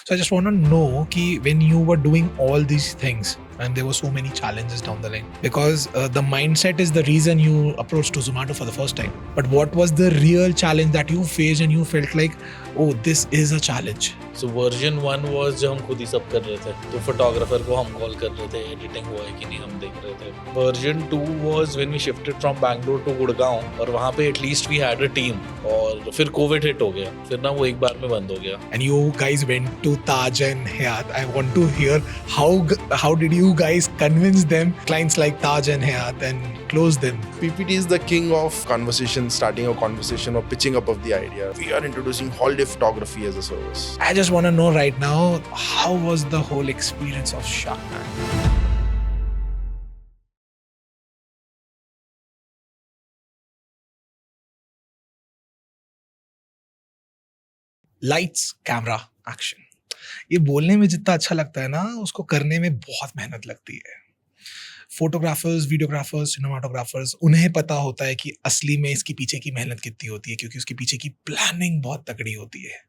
So I just want to know ki when you were doing all these things and there were so many challenges down the line, because the mindset is the reason you approached to Zomato for the first time. But what was the real challenge that you faced and you felt like, oh, this is a challenge? So version 1 was जब हम खुद ही सब कर रहे थे, तो photographer को हम कॉल कर रहे थे, एडिटिंग हुआ है कि नहीं हम देख रहे थे. Version 2 was when we shifted from Bangalore to Gurgaon, और वहाँ पे at least we had a team. और फिर कोविड हिट हो गया, फिर ना वो एक बार में बंद हो गया. And you guys went to Taj and Hayat. I want to hear how did you guys convince them, clients like Taj and Hayat, and close them? PPT is the king of conversation, starting a conversation or pitching up of the idea. We are introducing holiday photography as a service. I just want to know right now, how was the whole experience of Shark Tank? Lights camera action. ये बोलने में जितना अच्छा लगता है ना, उसको करने में बहुत मेहनत लगती है. फोटोग्राफर्स, वीडियोग्राफर्स, सिनेमाटोग्राफर्स, उन्हें पता होता है कि असली में इसके पीछे की मेहनत कितनी होती है, क्योंकि उसके पीछे की प्लानिंग बहुत तगड़ी होती है.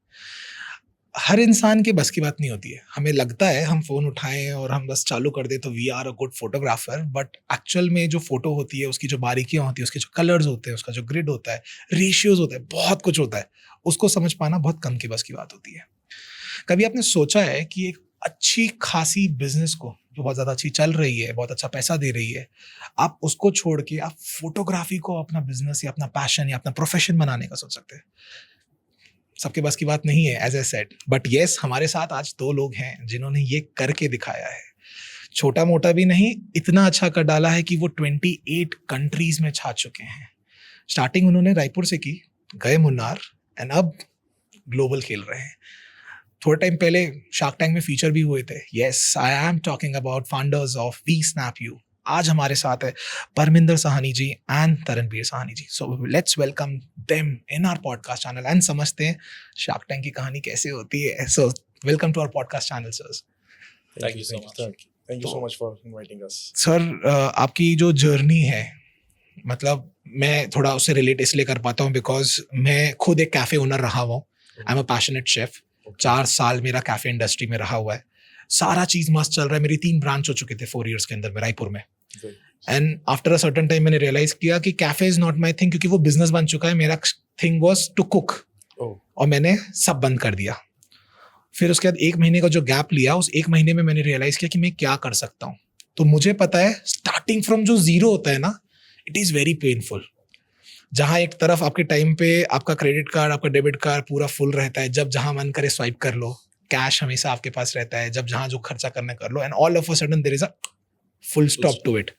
हर इंसान के बस की बात नहीं होती है. हमें लगता है हम फ़ोन उठाएं और हम बस चालू कर दें तो we are a good photographer, but actual में जो फोटो होती है, उसकी जो बारीकियाँ होती है, उसके जो कलर्स होते हैं, उसका जो ग्रिड होता है, रेशियोज होता है, बहुत कुछ होता है. उसको समझ पाना बहुत कम की बस की बात होती है. कभी आपने सोचा है कि एक अच्छी खासी बिजनेस को, जो बहुत ज़्यादा अच्छी चल रही है, बहुत अच्छा पैसा दे रही है, आप उसको छोड़ के आप फोटोग्राफी को अपना बिजनेस या अपना पैशन या अपना प्रोफेशन बनाने का सोच सकते हैं? सबके बस की बात नहीं है, as I said. But yes, हमारे साथ आज 2 लोग हैं जिन्होंने ये करके दिखाया है. छोटा मोटा भी नहीं, इतना अच्छा कर डाला है कि वो 28 कंट्रीज में छा चुके हैं. स्टार्टिंग उन्होंने रायपुर से की, गए मुन्नार, एंड अब ग्लोबल खेल रहे हैं. थोड़े टाइम पहले शार्क टैंक में फीचर भी हुए थे. Yes, I am talking about founders of we snap you. आज हमारे साथ है Parminder Sahni ji and Taranbir Sahni ji. So let's welcome them in our podcast channel and समझते हैं शार्क टैंक की कहानी कैसे होती है. So welcome to our podcast channel sir. Thank you so much. Thank you so much for inviting us. Sir, आपकी जो journey है, मतलब मैं थोड़ा उससे रिलेट इसलिए कर पाता हूँ बिकॉज मैं खुद एक कैफे ओनर रहा हूँ. I am a passionate chef. 4 साल मेरा कैफे इंडस्ट्री में रहा हुआ है. सारा चीज मस्त चल रहा है. मेरी 3 ब्रांच हो चुके थे 4 इयर्स के अंदर में रायपुर में. And after a certain time मैंने रियलाइज किया कि cafe is not my thing, क्योंकि वो बिजनेस बन चुका है. मेरा थिंग वॉज टू कुक, और मैंने सब बंद कर दिया. फिर उसके बाद 1 महीने का जो गैप लिया, उस 1 महीने में मैंने रियलाइज किया कि मैं क्या कर सकता हूँ. तो मुझे पता है स्टार्टिंग फ्रॉम जो जीरो होता है ना, इट इज वेरी पेनफुल. जहाँ एक तरफ आपके टाइम पे आपका क्रेडिट कार्ड, आपका डेबिट कार्ड पूरा फुल रहता है, जब जहाँ मन करे स्वाइप कर लो, कैश हमेशा आपके पास रहता है, जब जहाँ जो खर्चा करना कर लो, and all of a sudden there is a full stop to it.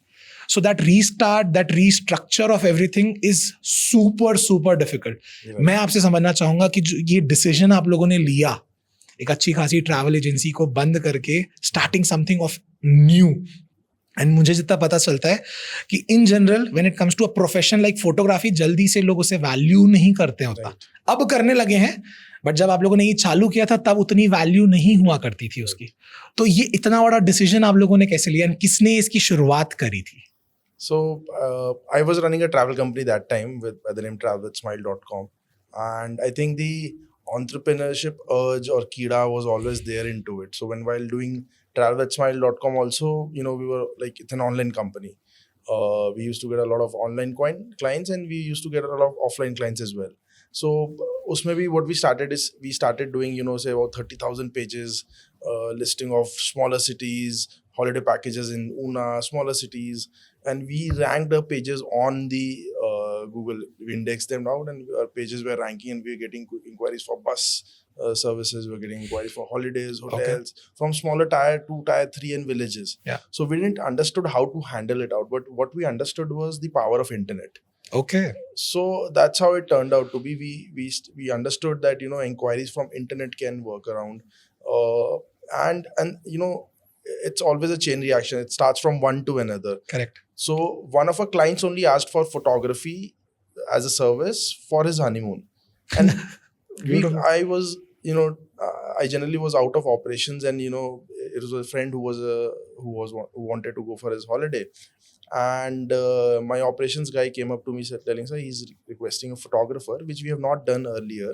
So that restart, that restructure of everything is super difficult. मैं आपसे समझना चाहूंगा कि ये डिसीजन आप लोगों ने लिया, एक अच्छी खासी ट्रैवल एजेंसी को बंद करके starting something of new. And मुझे जितना पता चलता है कि in general when it comes to a profession like photography, जल्दी से लोग उसे वैल्यू नहीं करते होता. अब करने लगे हैं, बट जब आप लोगों ने ये चालू किया था तब उतनी वैल्यू नहीं हुआ करती थी उसकी. तो ये इतना बड़ा डिसीजन आप लोगों ने कैसे लिया, और किसने इसकी शुरुआत करी थी? So I was running a travel company that time by the name travelwithsmile.com, and I think the entrepreneurship urge or kida was always there into it. So while doing travelwithsmile.com also, we were like, it's an online company. We used to get a lot of online clients, and we used to get a lot of offline clients as well. So usme bhi what we started is we started doing say about 30,000 pages, listing of smaller cities, holiday packages in Una, smaller cities, and we ranked the pages on the Google. We indexed them out, and our pages were ranking, and we were getting inquiries for bus services. We were getting inquiries for holidays, hotels, from smaller tier 2, tier 3 and villages. Yeah. So we didn't understood how to handle it out, but what we understood was the power of internet. Okay. So that's how it turned out to be. We understood that inquiries from internet can work around, and it's always a chain reaction. It starts from one to another. Correct. So one of our clients only asked for photography as a service for his honeymoon, and I was I generally was out of operations, and it was a friend who wanted to go for his holiday, and my operations guy came up to me telling, sir, he's requesting a photographer, which we have not done earlier,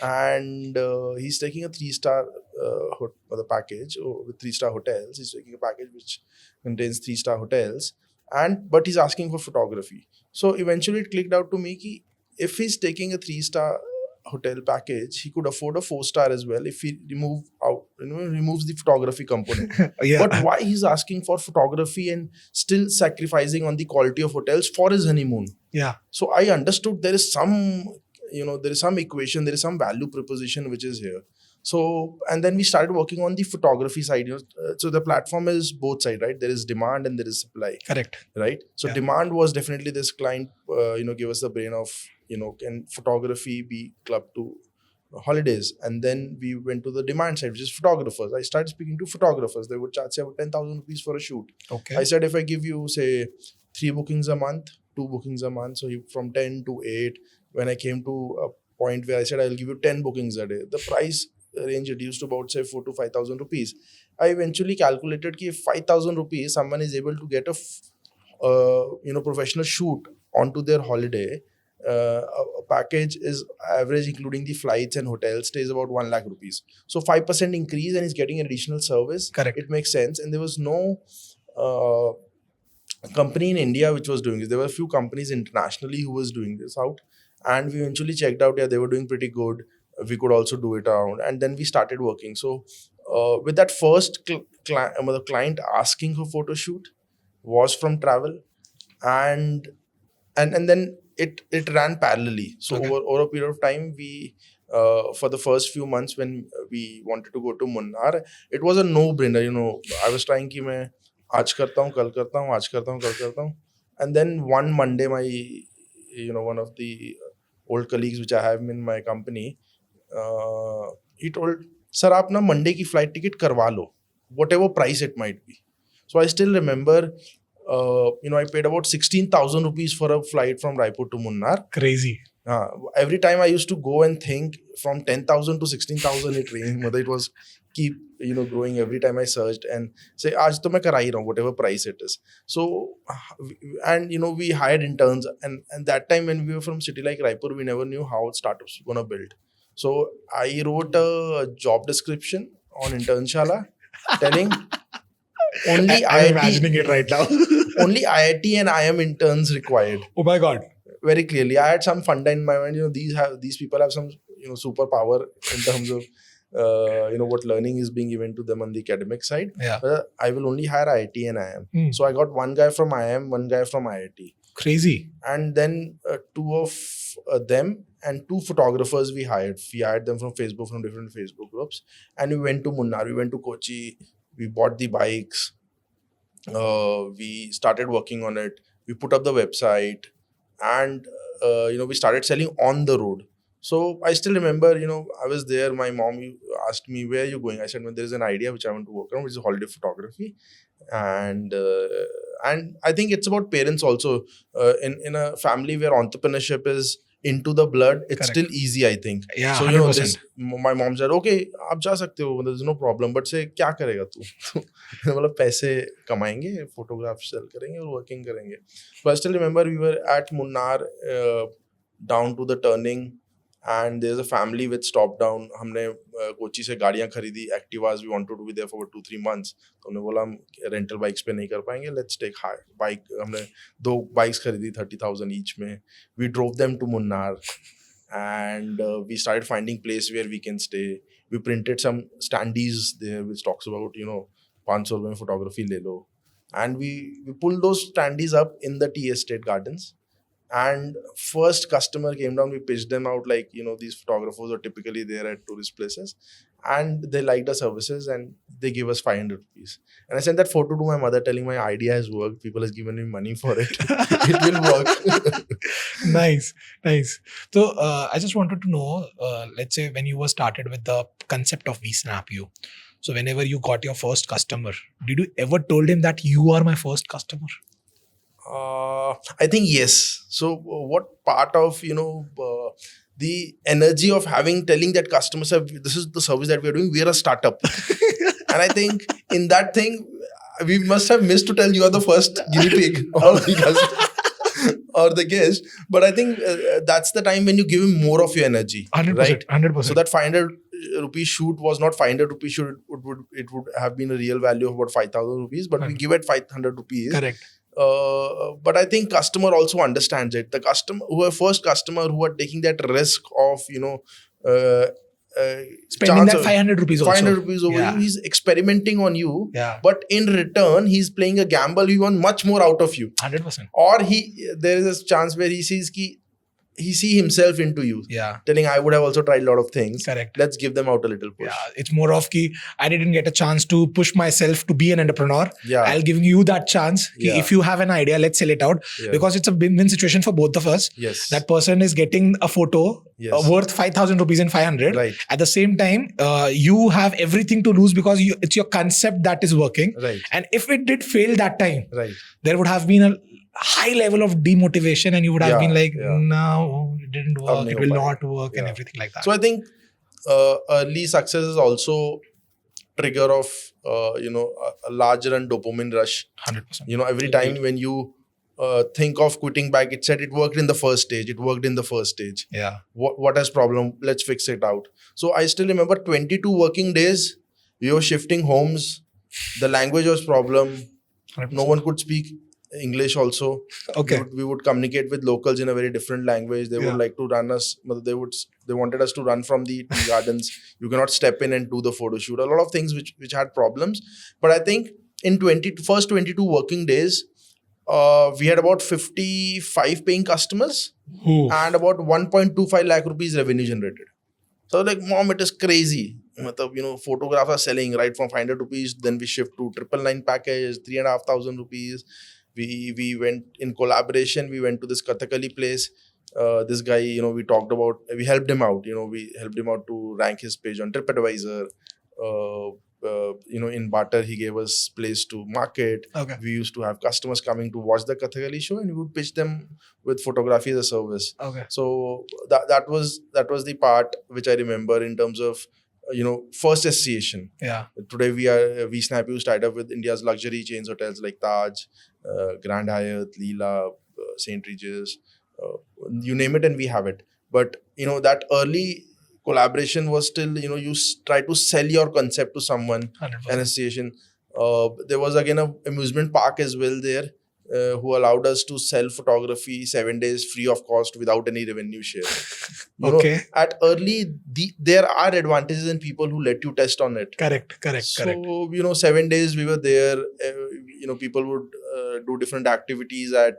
and he's taking a 3-star the package with 3-star hotels. He's taking a package which contains 3-star hotels, but he's asking for photography. So eventually it clicked out to me ki if he's taking a 3-star hotel package, he could afford a 4-star as well if he removes the photography component. Yeah. But why he's asking for photography and still sacrificing on the quality of hotels for his honeymoon? Yeah. So I understood there is some equation, there is some value proposition which is here. So, and then we started working on the photography side. So the platform is both sides, right? There is demand and there is supply, Correct. right? So Yeah. demand was definitely this client, give us the brain of, can photography be clubbed to holidays? And then we went to the demand side, which is photographers. I started speaking to photographers. They would charge about 10,000 rupees for a shoot. Okay. I said, if I give you, say, 3 bookings a month, 2 bookings a month, so from 10 to 8, when I came to a point where I said, I'll give you 10 bookings a day, the price range reduced to about, say, 4 to 5,000 rupees. I eventually calculated that if 5,000 rupees, someone is able to get a professional shoot onto their holiday, a package is average, including the flights and hotels, stays about 1 lakh rupees. So 5% increase and he's getting additional service. Correct. It makes sense. And there was no company in India which was doing this. There were a few companies internationally who was doing this out. And we eventually checked out, they were doing pretty good. We could also do it around. And then we started working. So with that first the client asking for photo shoot was from travel. And then it ran parallelly. So Okay. over a period of time, we for the first few months when we wanted to go to Munnar, it was a no-brainer. I was trying ki main aaj karta hu, kal karta hu, aaj karta hu, kal karta hu. And then one Monday, my one of the old colleagues which I have in my company, he told, sir, aap na Monday ki flight ticket karwa lo, whatever price it might be. So I still remember, I paid about 16,000 rupees for a flight from Raipur to Munnar. Crazy. Every time I used to go and think from 10,000 to 16,000 it ranged. It was keep growing every time I searched and say, aaj to main kara hi raha hu, whatever price it is. So, and we hired interns, and that time when we were from city like Raipur, we never knew how startups were gonna build. So I wrote a job description on Internshala telling only I'm IIT, imagining it right now. only IIT and IIM interns required. Oh my God. Very clearly, I had some funda in my mind. These people have some superpower in terms of what learning is being given to them on the academic side. Yeah. I will only hire IIT and IIM. Hmm. So I got one guy from IIM, one guy from IIT, Crazy. and then 2 of them and 2 photographers we hired. We hired them from Facebook, from different Facebook groups, and we went to Munnar. We went to Kochi. We bought the bikes. We started working on it. We put up the website. And we started selling on the road. So I still remember, I was there. My mom asked me, "Where are you going?" I said, "Well, there is an idea which I want to work on, which is holiday photography." And I think it's about parents also. In a family where entrepreneurship is into the blood, it's Correct. still easy, I think. Yeah, So 100%. my mom said, "Okay, आप जा सकते हो, there's no problem." But say, क्या करेगा तू? मतलब पैसे कमाएंगे, photograph sell करेंगे और working करेंगे. So I still remember we were at Munnar, down to the turning, and there's a family which stopped down. हमने कोची से गाड़ियाँ खरीदी, Activas. We wanted to be there for 2-3 months. तो हमने बोला हम rental bikes पे नहीं कर पाएंगे. Let's take hire bike. हमने 2 bikes खरीदी 30,000 each में. We drove them to Munnar, and we started finding place where we can stay. We printed some standees there which talks about 500 रुपए में photography ले लो, and we pulled those standees up in the tea estate gardens. And first customer came down, we pitched them out like, these photographers are typically there at tourist places, and they liked our services and they give us 500 rupees. And I sent that photo to my mother telling my idea has worked. People has given me money for it. It will work. Nice. So I just wanted to know, let's say when you were started with the concept of VSnapU, so whenever you got your first customer, did you ever told him that you are my first customer? I think yes. So what part of the energy of telling that customers this is the service that we are doing, we are a startup. And I think in that thing we must have missed to tell you are the first guinea pig or the guest. But I think that's the time when you give him more of your energy, 100%, right? 100%. So that 500 rupee shoot was not 500 rupees shoot. It would have been a real value of about 5,000 rupees, but we Correct. give it 500 rupees. Correct. But I think customer also understands it. The customer first customer who are taking that risk of Spending chance that of 500 rupees also. 500 rupees over Yeah. you, he's experimenting on you. Yeah. But in return, he's playing a gamble. He wants much more out of you. 100%. Or there is a chance where he sees he see himself into you, Yeah. telling I would have also tried a lot of things. Correct. Let's give them out a little push. Yeah. It's more of ki I didn't get a chance to push myself to be an entrepreneur. Yeah. I'll give you that chance. Ki Yeah. If you have an idea, let's sell it out. Yeah. Because it's a win-win situation for both of us. Yes. That person is getting a photo Yes. worth 5,000 rupees and 500. Right. At the same time, you have everything to lose because it's your concept that is working. Right. And if it did fail that time, Right. there would have been a high level of demotivation and you would have Yeah, been like, yeah. no, it didn't work, nahi it ho will payega. not work and Yeah. everything like that. So I think early success is also trigger of a larger and dopamine rush. 100%. Every time when you think of quitting back, it said it worked in the first stage. It worked in the first stage. Yeah. What has problem? Let's fix it out. So I still remember 22 working days. We were shifting homes. The language was problem. 100%. No one could speak English also. Okay. We would communicate with locals in a very different language. They Yeah. would like to run us. They wanted us to run from the tea gardens. You cannot step in and do the photo shoot. A lot of things which had problems. But I think in first 22 working days, we had about 55 paying customers Ooh. and about 1.25 lakh rupees revenue generated. So like, mom, it is crazy. Photographers are selling right from 500 rupees. Then we shift to 999 package, 3,500 rupees. We went in collaboration. We went to this Kathakali place. This guy, we talked about, we helped him out. We helped him out to rank his page on TripAdvisor. In Barter, he gave us place to market. Okay. We used to have customers coming to watch the Kathakali show, and we would pitch them with photography as a service. Okay. So that was the part which I remember in terms of first association. Yeah. Today we Snapuse tied up with India's luxury chains hotels like Taj, Grand Hyatt, Leela, St. Regis, you name it, and we have it. But that early collaboration was still you try to sell your concept to someone, 100%. an association. There was again a amusement park as well there, who allowed us to sell photography 7 days free of cost without any revenue share. Okay. At early, there are advantages in people who let you test on it. Correct. So 7 days we were there. People would do different activities at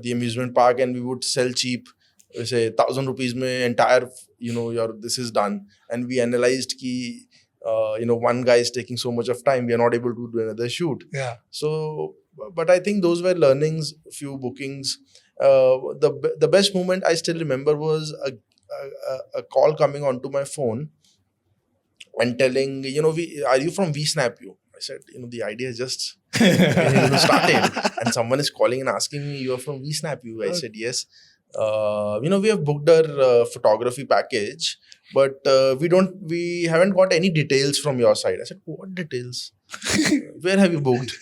the amusement park, and we would sell cheap. We say 1,000 rupees mein entire your this is done, and we analyzed ki one guy is taking so much of time, we are not able to do another shoot. Yeah. So, but I think those were learnings, few bookings. The best moment I still remember was a call coming onto my phone and telling, are you from VSnapU? I said, the idea is just started, and someone is calling and asking me, you are from VSnapU? I said, yes. We have booked our photography package, but we haven't got any details from your side. I said, what details? Where have you booked?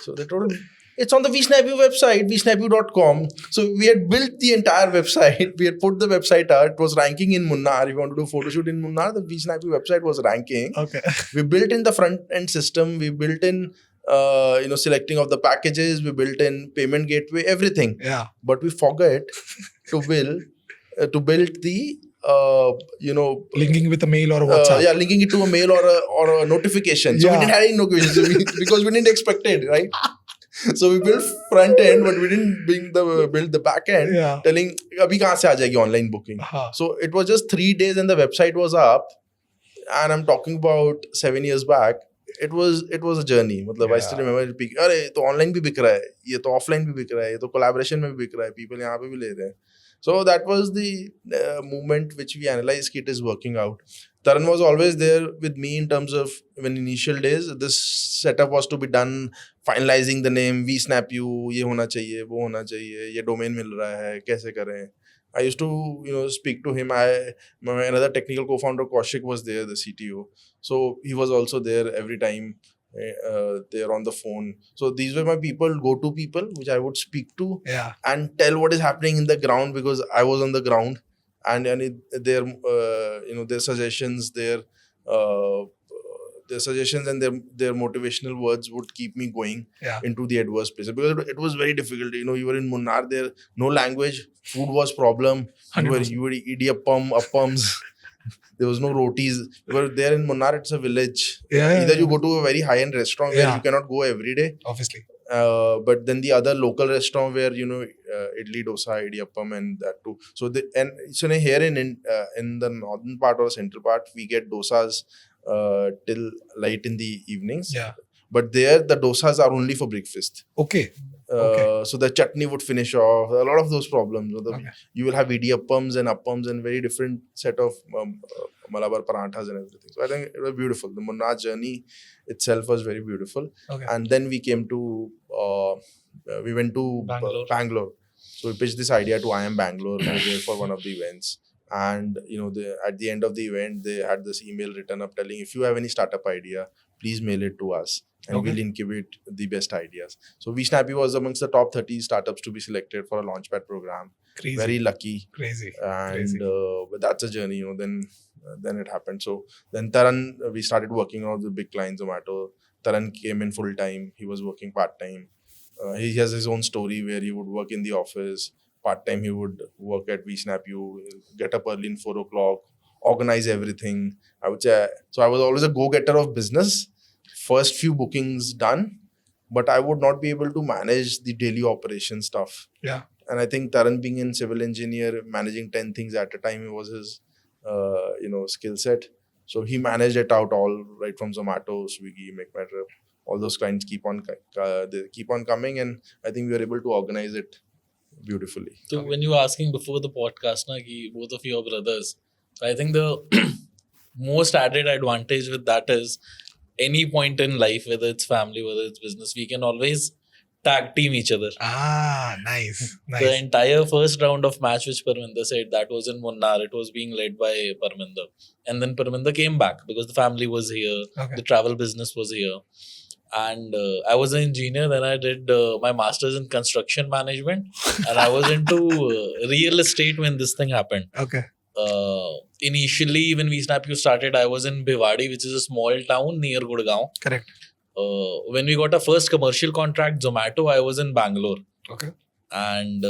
So they told me, it's on the VSnapU website, vsnapu.com. So we had built the entire website. We had put the website out. It was ranking in Munnar. If you want to do a photo shoot in Munnar, the VSnapU website was ranking. Okay. We built in the front end system. We built in, selecting of the packages. We built in payment gateway, everything. Yeah. But we forget to build the Linking with a mail or a WhatsApp. linking it to a mail or a notification. So we didn't have any notifications because we didn't expect it, right? So we built front end, but we didn't build the back end. Yeah. Telling abhi kahan se aa jayegi online booking. Uh-huh. So it was just 3 days and the website was up. And I'm talking about 7 years back. It was a journey. मतलब I still remember अरे तो online भी बिक रहा है, ये तो offline भी बिक रहा है, ये तो collaboration में भी बिक रहा है, people यहाँ पे भी ले रहे हैं. So that was the movement which we analyzed it is working out. Taran was always there with me in terms of when initial days, this setup was to be done, finalizing the name, VSnapU, ये होना चाहिए, वो होना चाहिए, ये domain मिल रहा है, कैसे करें. I used to, speak to him. Another technical co-founder, Kaushik, was there, the CTO. So he was also there every time. they're on the phone. So these were my go-to people, which I would speak to Yeah. and tell what is happening in the ground, because I was on the ground, and their suggestions, their suggestions and their motivational words would keep me going Yeah. into the adverse places, because it was very difficult. You were in Munnar, there no language, food was problem. You 100%. would idiyappam, appams. There was no rotis. You were there in Munnar, it's a village. Yeah, yeah, Either you yeah. go to a very high-end restaurant where Yeah. you cannot go every day, Obviously. but then the other local restaurant where idli, dosa, idiyappam, and that too. So here in the northern part or central part, we get dosas till late in the evenings. Yeah. But there the dosas are only for breakfast. Okay. Okay. So the chutney would finish off a lot of those problems. Okay. You will have idiyappams and appams and very different set of Malabar paranthas and everything. So I think it was beautiful. The Munnar journey itself was very beautiful. Okay. And then we went to Bangalore. So we pitched this idea to IIM Bangalore over there for one of the events. And at the end of the event, they had this email written up telling, if you have any startup idea, please mail it to us, and Okay. we'll incubate the best ideas. So VSnappy was amongst the top 30 startups to be selected for a Launchpad program. Crazy. Very lucky. Crazy. And Crazy. but that's a journey. Then it happened. So then Taran, we started working on the big clients, Zomato. Taran came in full time. He was working part time. He has his own story where he would work in the office. Part time, he would work at VSnap. You get up early in 4 o'clock, organize everything. I would say, so I was always a go-getter of business. First few bookings done, but I would not be able to manage the daily operation stuff. Yeah. And I think Taran, being in civil engineer, managing 10 things at a time, it was his skill set. So he managed it out all, right from Zomato, Swiggy, MakeMyTrip. All those clients keep on coming, and I think we were able to organize it beautifully. So when you were asking before the podcast, ki both of you are brothers, I think the most added advantage with that is any point in life, whether it's family, whether it's business, we can always tag team each other. Nice. The Nice. entire first round of match which Parminder said, that was in Munnar. It was being led by Parminder. And then Parminder came back because the family was here. Okay. The travel business was here. And I was an engineer. Then I did my master's in construction management. And I was into real estate when this thing happened. Okay. Initially, when VSnap started, I was in Bhiwadi, which is a small town near Gurgaon. Correct. When we got our first commercial contract, Zomato, I was in Bangalore. Okay. And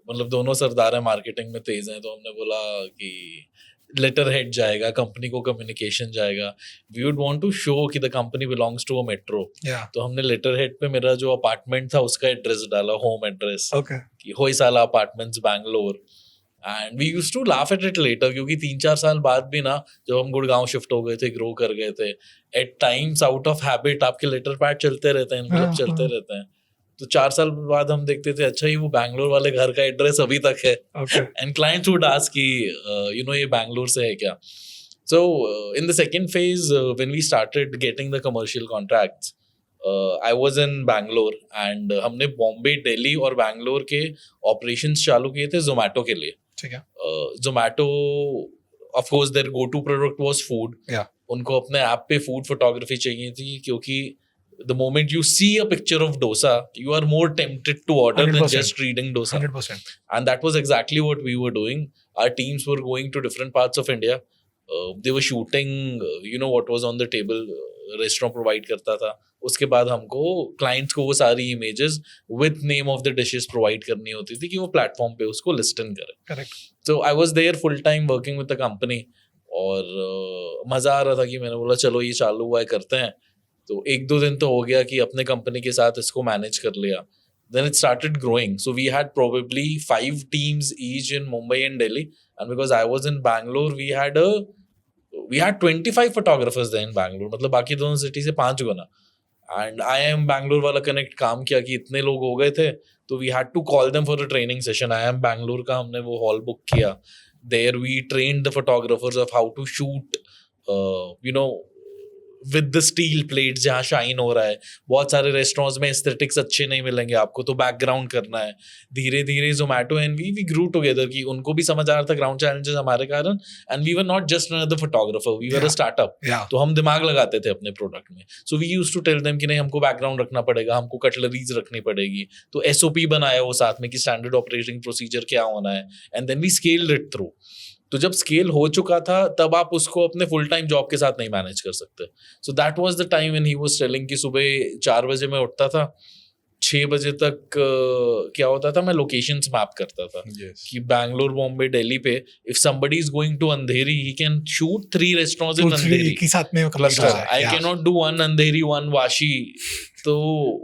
मतलब दोनों सरदार हैं marketing में तेज हैं, तो हमने बोला कि letter head जाएगा, कंपनी को कम्युनिकेशन जाएगा. We would want to show कि the company belongs to a metro. Yeah. तो हमने लेटर हेड पे मेरा जो अपार्टमेंट था उसका एड्रेस डाला, होम एड्रेस, Okay. कि Hoysala apartments Bangalore. And we used to laugh at it later, क्योंकि 3-4 साल बाद भी ना, जब हम गुड़गांव शिफ्ट हो गए थे, ग्रो कर गए थे, at times out of habit आपके लेटर पैड चलते रहते हैं, मतलब चलते रहते हैं. तो 4 साल बाद हम देखते थे, अच्छा ये वो बैंगलोर वाले घर का एड्रेस अभी तक है. Okay. And clients would ask कि ये बैंगलोर से है क्या. So in the second phase when we started getting the commercial contracts, I was in Bangalore and हमने बॉम्बे, दिल्ली और बैंगलोर के ऑपरेशंस चालू किए थे जोमैटो के लिए. ठीक है. Zomato of course their go to product was food. Yeah. उनको अपने ऐप पे फूड फोटोग्राफी चाहिए थी, क्योंकि the moment you see a picture of dosa, you are more tempted to order 100%. than just reading dosa. 100%. And that was exactly what we were doing. Our teams were going to different parts of India. They were shooting, what was on the table. Restaurant provide करता था. उसके बाद हमको clients को वो सारी images with name of the dishes provide करनी होती थी कि वो platform पे उसको listen करें. Correct. So I was there full time working with the company. और मज़ा आ रहा था कि मैंने बोला चलो ये चालू हुआ है, करते हैं. तो 1-2 दिन तो हो गया कि अपने कंपनी के साथ इसको मैनेज कर लिया. Then it started growing. So we had probably 5 teams each in Mumbai and Delhi. And because I was in Bangalore, we had 25 photographers there in Bangalore. मतलब बाकी दोनों सिटी से 5 गुना. And IIM Bangalore वाला connect काम किया कि इतने लोग हो गए थे, तो we had to call them for a training session. IIM Bangalore का हमने वो हॉल बुक किया. There we trained the photographers of how to shoot, with the steel plates जहाँ शाइन हो रहा है. बहुत सारे रेस्टोरेंट्स में एस्थेटिक्स अच्छे नहीं मिलेंगे आपको, तो बैकग्राउंड करना है. धीरे धीरे Zomato and we grew together कि उनको भी समझ आ रहा था ग्राउंड चैलेंजेस हमारे कारण. And we were not just another photographer, we were a Yeah. Startup. Yeah. तो हम दिमाग लगाते थे अपने प्रोडक्ट में. So we use to tell them कि नहीं हमको बैकग्राउंड रखना पड़ेगा, हमको कटलरीज रखनी पड़ेगी. तो एसओपी बनाया वो साथ में कि स्टैंडर्ड ऑपरेटिंग प्रोसीजर क्या होना है. And then we scaled it through. तो जब स्केल हो चुका था तब आप उसको अपने फुल टाइम जॉब के साथ नहीं मैनेज कर सकते. So that was the time when he was telling कि सुबह 4 बजे मैं उठता था, 6 बजे तक क्या होता था, मैं लोकेशंस मैप करता था Yes. कि बैंगलोर, बॉम्बे, दिल्ली पे if somebody is going to Andheri he can shoot 3 restaurants in 2-3 अंधेरी. एक ही साथ में complete Cluster. हो जाए. I Yeah. cannot do one Andheri, one Vashi. तो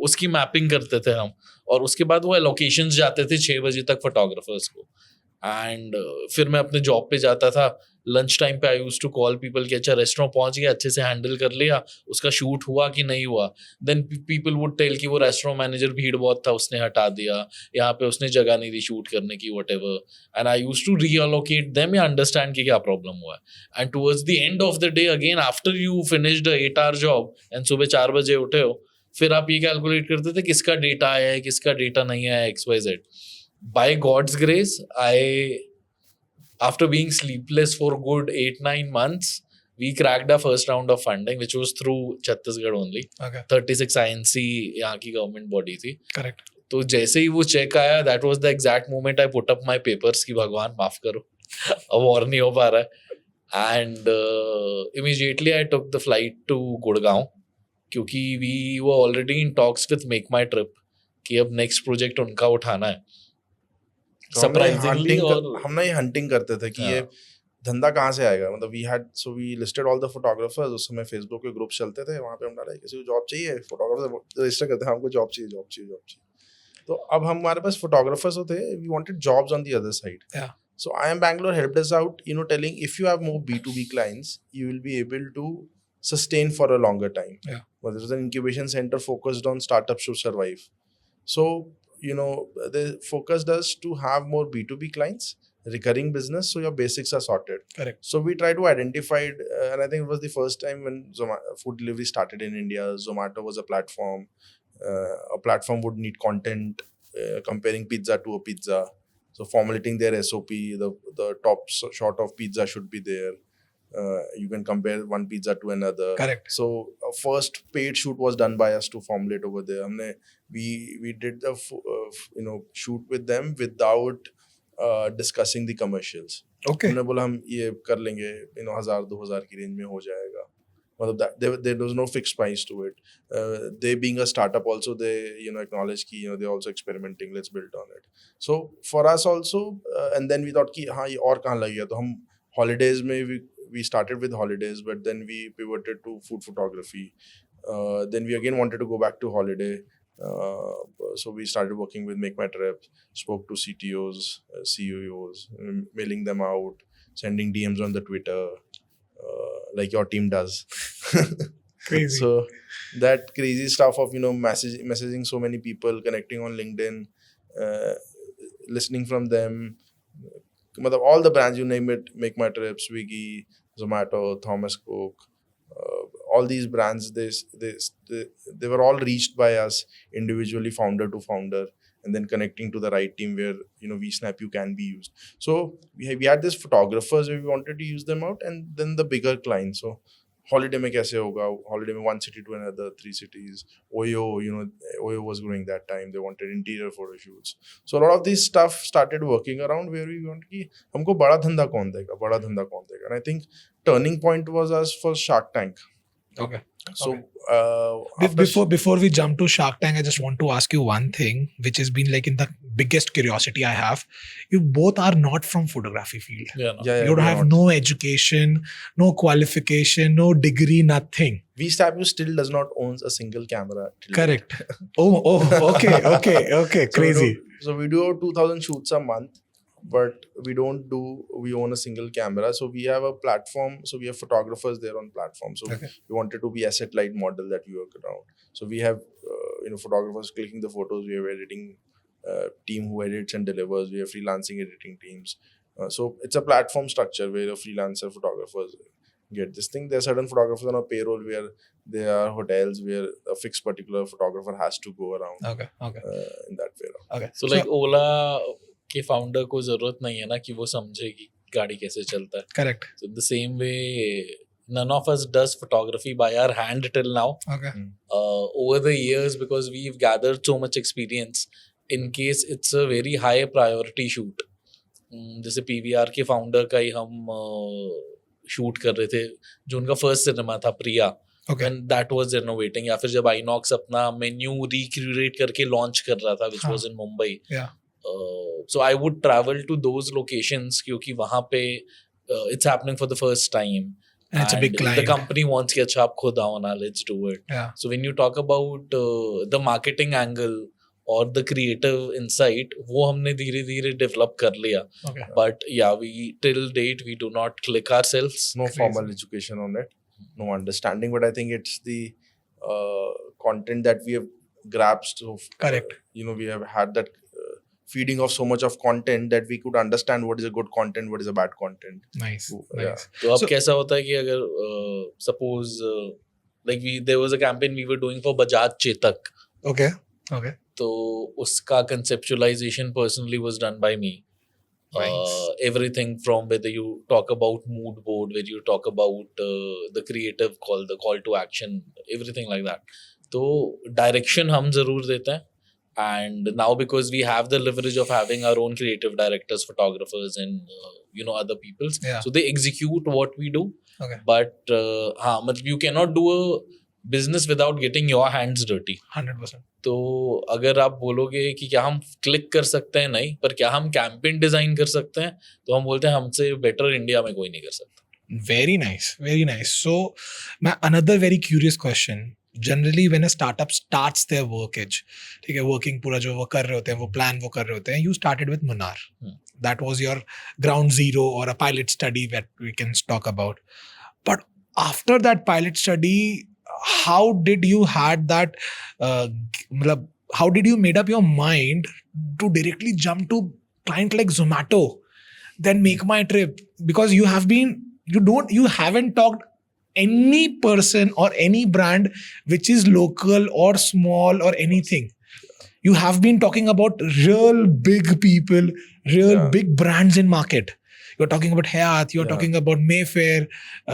उसकी मैपिंग करते थे हम. और उसके बाद वो लोकेशंस जाते थे 6 बजे तक फोटोग्राफर्स को. एंड फिर मैं अपने जॉब पे जाता था. लंच टाइम पे आई यूज टू कॉल पीपल कि अच्छा रेस्टोरेंट पहुंच गया, अच्छे से हैंडल कर लिया, उसका शूट हुआ कि नहीं हुआ. देन पीपल वुड टेल कि वो रेस्टोरेंट मैनेजर भीड़ बहुत था, उसने हटा दिया, यहाँ पे उसने जगह नहीं दी शूट करने की, whatever. And I use to reallocate them या अंडरस्टैंड कि क्या प्रॉब्लम हुआ है. And towards the end of the day again after you finished 8 hour job and सुबह 4 बजे उठे हो, फिर आप ये कैलकुलेट करते थे किसका डेटा आया है, किसका डेटा नहीं आया, XYZ. By God's grace, after being sleepless for good 8-9 months, we cracked our first round of funding, which was through Chhattisgarh only. Okay. 36 INC यहाँ की गवर्नमेंट बॉडी थी. Correct. तो जैसे ही वो चेक आया, that was the exact moment I put up my papers कि भगवान माफ करो, अब और नहीं हो पा रहा है. And immediately I took the flight to Gurgaon क्योंकि we were already in talks with Make My Trip कि अब नेक्स्ट प्रोजेक्ट उनका उठाना है. तो सरप्राइजिंगली हम ना ये हंटिंग करते थे कि ये धंधा कहाँ से आएगा. मतलब we listed all the photographers. उस समय फेसबुक के ग्रुप चलते थे, वहाँ पे हम डाला किसी को जॉब चाहिए, फोटोग्राफर रजिस्टर करते हैं, हमको जॉब चाहिए. तो अब हमारे पास फोटोग्राफर्स होते, we wanted jobs on the other side. Yeah. So I Am Bangalore helped us out, telling if you have more B2B clients, you will be able to sustain for a longer time. Yeah. Well, there was an incubation center focused on startups to survive. So, they focused us to have more B2B clients, recurring business, so your basics are sorted. Correct. So we tried to identify, and I think it was the first time when food delivery started in India. Zomato was a platform. A platform would need content, comparing pizza to a pizza. So formulating their SOP, the top shot of pizza should be there. You can compare one pizza to another. Correct. So first paid shoot was done by us to formulate over there. We did the shoot with them without discussing the commercials. Okay. उन्होंने बोला हम ये कर लेंगे, 1000-2000 की range में हो जाएगा. मतलब there was no fixed price to it. They being a startup also, they acknowledge कि they're also experimenting, let's build on it. So for us also, and then we thought कि हाँ ये और कहाँ लगेगा. तो हम holidays में we started with holidays, but then we pivoted to food photography. Then we again wanted to go back to holiday. So we started working with Make My Trip, spoke to CTOs, CEOs, mailing them out, sending DMs on the Twitter, like your team does. Crazy. So that crazy stuff of messaging so many people, connecting on LinkedIn, listening from them. All the brands, you name it, Make My Trip, Swiggy, Zomato, Thomas Cook, all these brands, they were all reached by us individually, founder to founder, and then connecting to the right team where VSnap can be used. So we had these photographers where we wanted to use them out, and then the bigger clients. So holiday mein kaise hoga? Holiday mein one city to another, 3 cities. Oyo, Oyo was growing that time. They wanted interior photo shoots. So a lot of this stuff started working around where we wanted ki humko bada dhanda kaun dega. And I think turning point was us for Shark Tank. Okay. So Before we jump to Shark Tank, I just want to ask you one thing, which has been like in the biggest curiosity I have. You both are not from photography field. Yeah, no. Yeah, You we are have not. no education, no qualification, no degree, nothing. VSnap still does not own a single camera. till Correct. Oh, okay. Crazy. So we do 2,000 shoots a month, but we own a single camera. So we have a platform. So we have photographers there on platform. So Okay. we wanted to be asset light model that we work around. So we have photographers clicking the photos. We have editing team who edits and delivers. We have freelancing editing teams. So it's a platform structure where a freelancer photographers get this thing. There are certain photographers on a payroll where there are hotels where a fixed particular photographer has to go around Okay. in that way. Okay. So like Ola के founder को जरूरत नहीं है ना कि वो समझे कि गाड़ी कैसे चलता है. Correct. So the same way, none of us does photography by our hand till now. Okay. Over the years, because we've gathered so much experience, in case it's a very high priority shoot. जैसे PVR के founder का ही हम shoot कर रहे थे, जो उनका first cinema था प्रिया. Okay. And that was renovating. या फिर जब Inox अपना menu recreate करके launch कर रहा था, which was in Mumbai. Yeah. So I would travel to those locations क्योंकि वहाँ पे it's happening for the first time. And it's a big The client. company wants कि अच्छा आप खुद आओ ना, let's do it. Yeah. So when you talk about the marketing angle or the creative insight, वो हमने धीरे धीरे develop कर लिया. Okay. But yeah, we till date we do not click ourselves. No Crazy. formal education on it, no understanding, but I think it's the content that we have grasped. So, Correct. We have had that feeding of so much of content that we could understand what is a good content, what is a bad content. Nice. So, Nice. तो अब So- कैसा होता है कि अगर suppose like there was a campaign we were doing for Bajaj Chetak. Okay. Okay. तो उसका conceptualization personally was done by me. Nice. Everything from whether you talk about mood board, whether you talk about the creative call, the call to action, everything like that. तो direction हम जरूर देते हैं. And now because we have the leverage of having our own creative directors, photographers, and other people's, Yeah. so they execute what we do. Okay. But मतलब you cannot do a business without getting your hands dirty. 100%. तो अगर आप बोलोगे कि क्या हम click कर सकते हैं, नहीं, पर क्या हम कैंपेन डिजाइन कर सकते हैं, तो हम बोलते हैं हमसे बेटर इंडिया में कोई नहीं कर सकता. Very nice. Very nice. So, another very curious question. Generally, when a startup starts their workage, ठीक है, working पूरा जो वो कर रहे होते हैं, वो plan वो कर रहे होते हैं, you started with Munnar. That was your ground zero or a pilot study that we can talk about. But after that pilot study, how did you had that, how did you made up your mind to directly jump to client like Zomato, then Make My Trip? Because you haven't talked any person or any brand which is local or small or anything. You have been talking about real big people, real big brands in market. You're talking about Hayat, you're talking about Mayfair,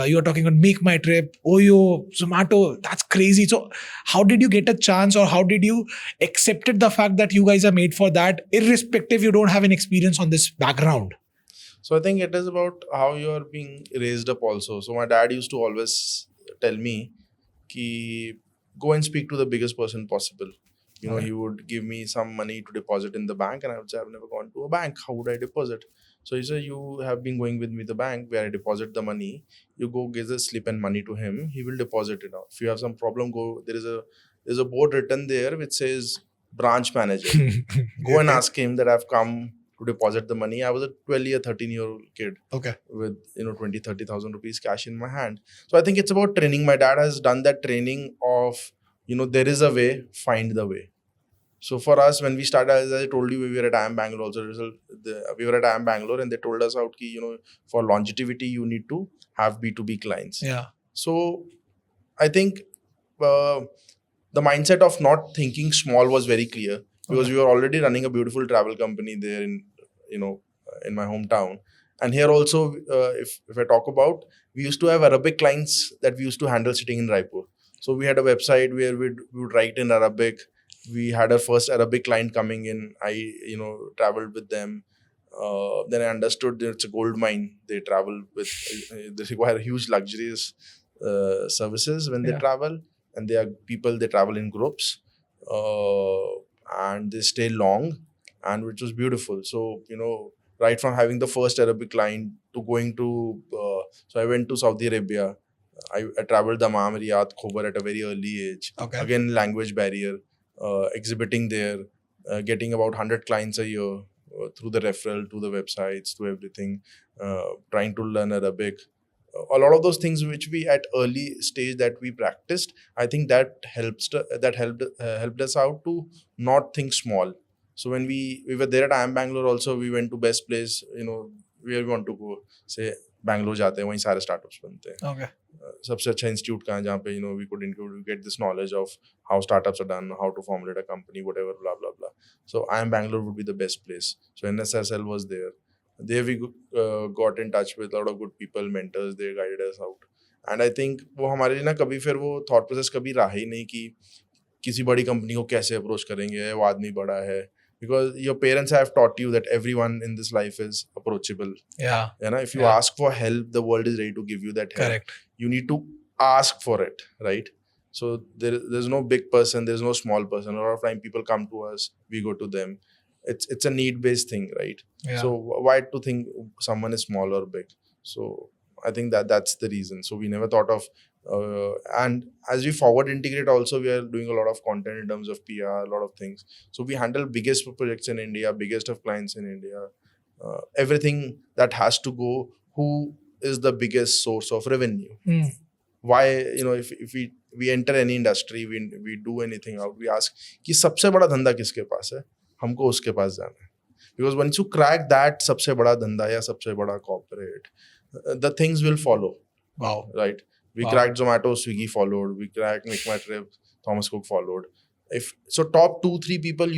you're talking about Make My Trip, Oyo, Zomato. That's crazy. So how did you get a chance, or how did you accepted the fact that you guys are made for that, irrespective you don't have an experience on this background? So I think it is about how you are being raised up also. So my dad used to always tell me, ki, go and speak to the biggest person possible. He would give me some money to deposit in the bank, and I would say, I've never gone to a bank. How would I deposit? So he said, you have been going with me to the bank where I deposit the money. You go give the slip and money to him. He will deposit it out. If you have some problem, go. There's a board written there which says branch manager. Go and ask him that I've come to deposit the money. I was a 12-year, 13-year-old kid. Okay. With 20,000-30,000 rupees cash in my hand. So I think it's about training. My dad has done that training of, there is a way, find the way. So for us, when we started, as I told you, we were at IIM Bangalore. Also, we were at IIM Bangalore, and they told us out ki, for longevity, you need to have B2B clients. Yeah. So I think the mindset of not thinking small was very clear, because we were already running a beautiful travel company there in my hometown. And here also, if I talk about, we used to have Arabic clients that we used to handle sitting in Raipur. So we had a website where we would write in Arabic. We had our first Arabic client coming in. I, traveled with them. Then I understood that it's a gold mine. They travel with, they require huge luxurious services when they travel. And they are people, they travel in groups. And they stay long, and which was beautiful. So, right from having the first Arabic client to going to, so I went to Saudi Arabia. I traveled Dammam, Riyadh, Khobar at a very early age. Okay. Again, language barrier. Exhibiting there, getting about 100 clients a year through the referral, to the websites, to everything, trying to learn Arabic. A lot of those things which we at early stage that we practiced, I think that helped us out to not think small. So when we were there at IIM Bangalore also, we went to best place, where we want to go, say Bangalore जाते हैं, वहीं सारे startups बनते हैं. Okay. सबसे अच्छा institute कहाँ है जहाँ पे we could get this knowledge of how startups are done, how to formulate a company, whatever, blah blah blah. So I am Bangalore would be the best place. So NSSL was there. There we got in touch with a lot of good people, mentors. They guided us out. And I think वो हमारे लिए ना कभी फिर वो thought process कभी रहा ही नहीं कि किसी बड़ी कंपनी को कैसे अप्रोच करेंगे, वो आदमी बड़ा है. Because your parents have taught you that everyone in this life is approachable. Yeah. You know, if you Yeah. ask for help, the world is ready to give you that help. Correct. You need to ask for it, right? So there's no big person, there's no small person. A lot of time people come to us, we go to them. It's a need based thing, right? Yeah. So why to think someone is small or big? So I think that's the reason. So we never thought of and as we forward integrate also, we are doing a lot of content in terms of PR, a lot of things. So we handle biggest projects in India, biggest of clients in India, everything that has to go. Who is the biggest source of revenue? Hmm. Why, if we enter any industry, we do anything out, we ask कि सबसे बड़ा धंधा किसके पास है, हमको उसके पास जाना है. Because once you crack that सबसे बड़ा धंधा या सबसे बड़ा corporate, the things will follow. Wow. Right? We Wow. cracked Zomato, Swiggy followed. We cracked Make My Trip, Thomas Cook followed. So top 2-3 people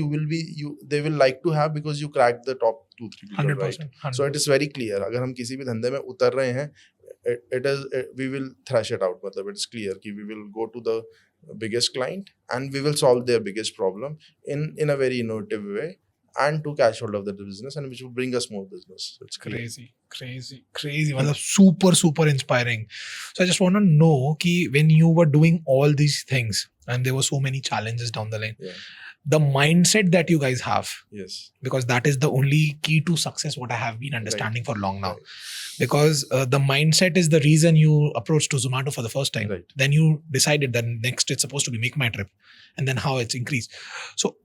they will like to have because you cracked the top 2-3 people, 100%. right? So it is very clear. अगर हम किसी भी धंधे में उतर रहे हैं, we will thrash it out. मतलब it is clear कि we will go to the biggest client and we will solve their biggest problem in a very innovative way and to catch hold of the business, and which will bring us more business. It's clear. Crazy. मतलब super inspiring. So I just want to know कि when you were doing all these things and there were so many challenges down the line, Yeah. the mindset that you guys have, Yes. because that is the only key to success what I have been understanding for long now. Right. Because the mindset is the reason you approached to Zomato for the first time. Right. Then you decided that next it's supposed to be Make My Trip, and then how it's increased. So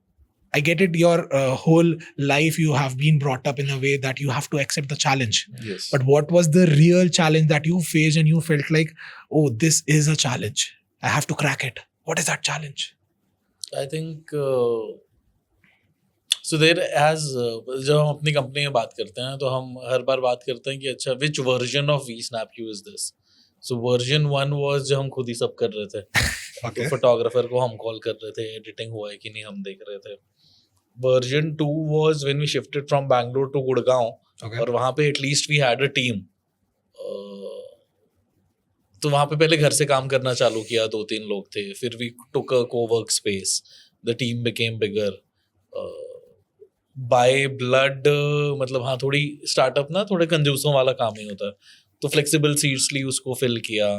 I get it. Your whole life you have been brought up in a way that you have to accept the challenge. Yes. But what was the real challenge that you faced and you felt like, oh, this is a challenge. I have to crack it. What is that challenge? I think so there as जब हम अपनी company में बात करते हैं तो हम हर बार बात करते हैं कि अच्छा which version of VSnapU is this? So version 1 was जो हम खुद ही सब कर रहे थे. Okay. तो फोटोग्राफर को हम कॉल कर रहे थे, एडिटिंग हुआ है कि नहीं हम देख रहे थे. Version 2 was when we shifted from Bangalore to Gurgaon. Okay. और वहाँ पे at least we had a team. तो वहाँ पे पहले घर से काम करना चालू किया, 2-3 लोग थे. फिर we took a cowork space, the team became bigger. By blood मतलब हाँ थोड़ी स्टार्टअप ना थोड़े कंजूसों वाला काम ही होता है. तो फ्लेक्सिबल सीट्स ली, उसको फिल किया.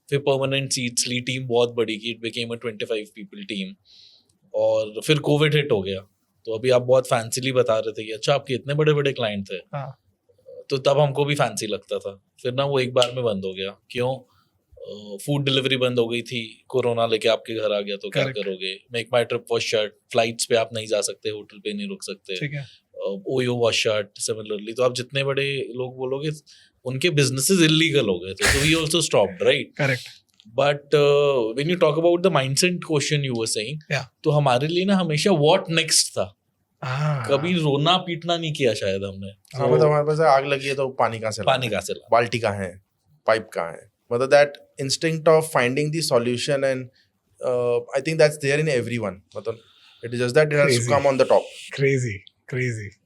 फिर परमानेंट सीट्स ली, टीम बहुत बड़ी की, it became a 25 people team. और फिर कोविड हिट हो गया. तो अभी आप बहुत फैंसीली बता रहे थे कि अच्छा आपके इतने बड़े बड़े क्लाइंट थे. हाँ. तो तब हमको भी फैंसी लगता था. फिर ना वो एक बार में बंद हो गया. क्यों? फूड डिलीवरी बंद हो गई थी, कोरोना लेके आपके घर आ गया तो क्या करोगे. Make my trip was shut, flights पे आप नहीं जा सकते, होटल पे नहीं रुक सकते. ठीक है. OYO was shut similarly. तो आप जितने बड़े लोग बोलोगे उनके बिजनेसेस इलीगल हो गए थे. तो we also stopped, right? Correct. But when you talk about the mindset question you were saying, Yeah. तो हमारे लिए ना हमेशा व्हाट नेक्स्ट था. Ah. कभी रोना पीटना नहीं किया शायद हमने. हाँ, मतलब हमारे पास आग लगी है तो पानी कहाँ से पानी कहाँ से ला, बाल्टी कहाँ है, पाइप कहाँ है. मतलब that instinct of finding the solution, and I think that's there in everyone. मतलब it is just that it has to Crazy. come on the top. Crazy.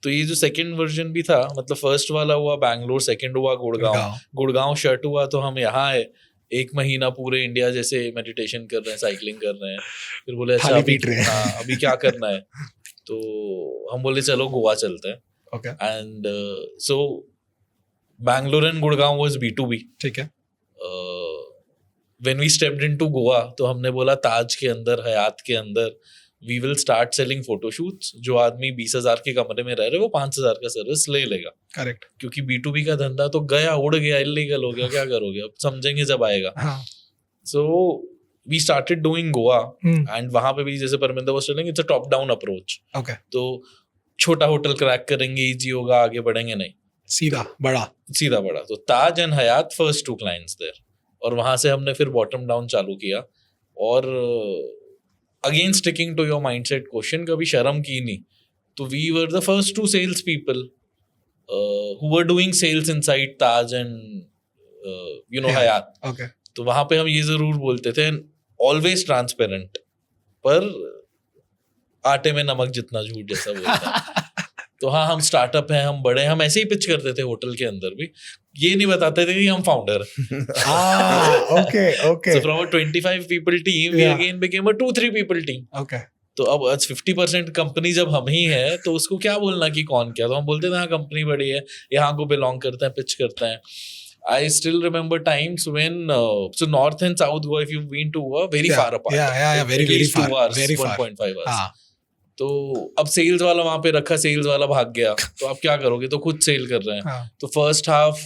तो ये जो सेकंड वर्जन भी था, मतलब फर्स्ट वाला हुआ बैंगलोर, सेकंड हुआ गुड़गांव शट हुआ. तो हम यहाँ आए, 1 महीना पूरे इंडिया जैसे मेडिटेशन कर रहे हैं, साइकिलिंग कर रहे हैं. फिर बोले अच्छा अभी क्या करना है. तो हम बोले चलो गोवा चलते हैं. Okay. And so Bangalore and Gurgaon was B2B. ठीक है. When we stepped into Goa तो हमने बोला ताज के अंदर, हयात के अंदर we will start selling photoshoots. जो आदमी 20,000 के कमरे में रह रहे वो 5,000 का सर्विस ले लेगा. करेक्ट. क्योंकि B2B का धंधा तो गया, उड़ गया, इलीगल हो गया. क्या करोगे, अब समझेंगे जब आएगा. हाँ. So we started doing Goa. Hmm. And वहां पे भी जैसे Parminder was telling, it's a top down approach. Okay. तो छोटा होटल क्रैक करेंगे, इजी होगा, आगे बढ़ेंगे नहीं, सीधा बड़ा. तो Taj and Hyatt first 2 clients there. और वहां से हमने फिर बॉटम डाउन चालू किया. और again sticking to your mindset question, कभी शर्म की नहीं. तो we were the first 2 sales people who were doing sales inside Taj and Yeah. Hyatt, Okay. तो वहां पे हम ये जरूर बोलते थे, ऑलवेज ट्रांसपेरेंट, पर आटे में नमक जितना झूठ जैसा बोलता है। तो हाँ, हम स्टार्टअप हैं, हम बड़े, हम ऐसे ही पिच करते थे होटल के अंदर भी, ये नहीं बताते थे कि हम founder. Okay, okay. So from a 25 people team, we Yeah. again became a 2-3 people team. Okay. तो अब 50% कंपनी जब हम ही है, तो उसको क्या बोलना कि कौन क्या, तो हम बोलते थे हाँ कंपनी बड़ी है, यहाँ को बिलोंग करते हैं, पिच करते हैं। I still remember times when so north and south Goa, if you've been to Goa, very Yeah, far apart. yeah, At very least far, 2 hours, very far. 1.5 hours. हाँ. तो अब सेल्स वाला वहां पे रखा, सेल्स वाला भाग गया, तो आप क्या करोगे, तो खुद सेल कर रहे हैं। हाँ. तो फर्स्ट हाफ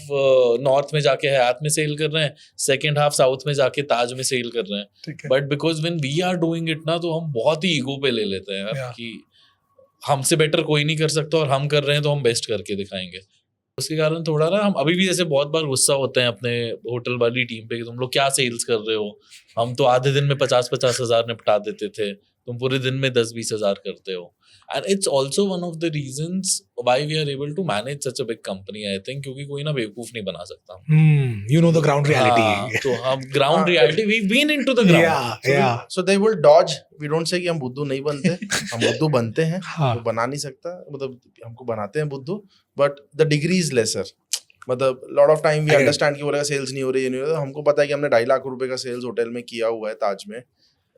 नॉर्थ में जाके हयात में सेल कर रहे हैं, सेकंड हाफ साउथ में जाके ताज में सेल कर रहे हैं। ठीक है. But because when we are doing it ना, तो हम बहुत ही ईगो पे ले लेते हैं यार, Yeah. कि हमसे बेटर कोई नहीं कर सकता, और हम कर रहे हैं तो हम बेस्ट करके दिखाएंगे। उसके कारण थोड़ा ना, हम अभी भी जैसे बहुत बार गुस्सा होते हैं अपने होटल वाली टीम पे कि तुम लोग क्या सेल्स कर रहे हो, हम तो आधे दिन में 50-50 हजार निपटा देते थे, तुम पूरे दिन में 10-20 हजार करते हो। And it's also one of the reasons why we are able to manage such a big company, I think, क्योंकि कोई ना बेवकूफ नहीं बना सकता। You know the ground हाँ, reality. तो हम ground reality, we been into the ground. Yeah. So they will dodge. We don't say कि हम बुद्धू नहीं बनते, हम बुद्धू बनते हैं, हाँ. वो बना नहीं सकता, मतलब हमको बनाते हैं बुद्धू, but the degree is lesser. मतलब lot of time we Again. understand कि बोलेगा सेल्स नहीं हो रही, ये नहीं हो रहा, हमको पता है कि हमने 2.5 लाख रुपए का सेल्स होटल में किया हुआ है ताज में।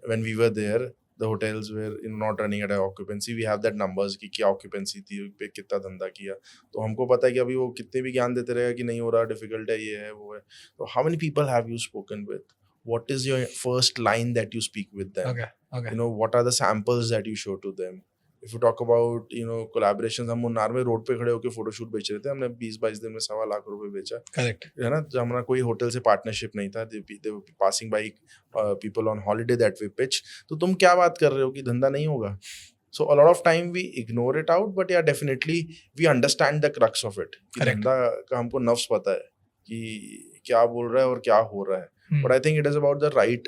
When we were there, the hotels were not running at a occupancy. We have that numbers कि क्या occupancy थी, पे कितना धंधा किया, तो हमको पता है कि अभी वो कितने भी ज्ञान देते रहेगा कि नहीं हो रहा, डिफिकल्ट है, ये है, वो है। तो how many people have you spoken with? What is your first line that you speak with them? Okay. What are the samples that you show to them? If you talk about collaborations, हम मुन्नार में road पे खड़े होकर photoshoot बेच रहे थे, हमने 20-22 दिन में 1.25 लाख रुपए बेचा, Correct. है ना। जब हमारा कोई होटल से पार्टनरशिप नहीं था, they were passing by people on holiday that we pitch, तो तुम क्या बात कर रहे हो कि धंधा नहीं होगा। So a lot of time we ignore it out, but yeah, definitely we understand the crux of it, कि Correct. धंधा का हमको नफ्स पता है कि क्या बोल रहा है और क्या हो रहा है। But I think it is about the right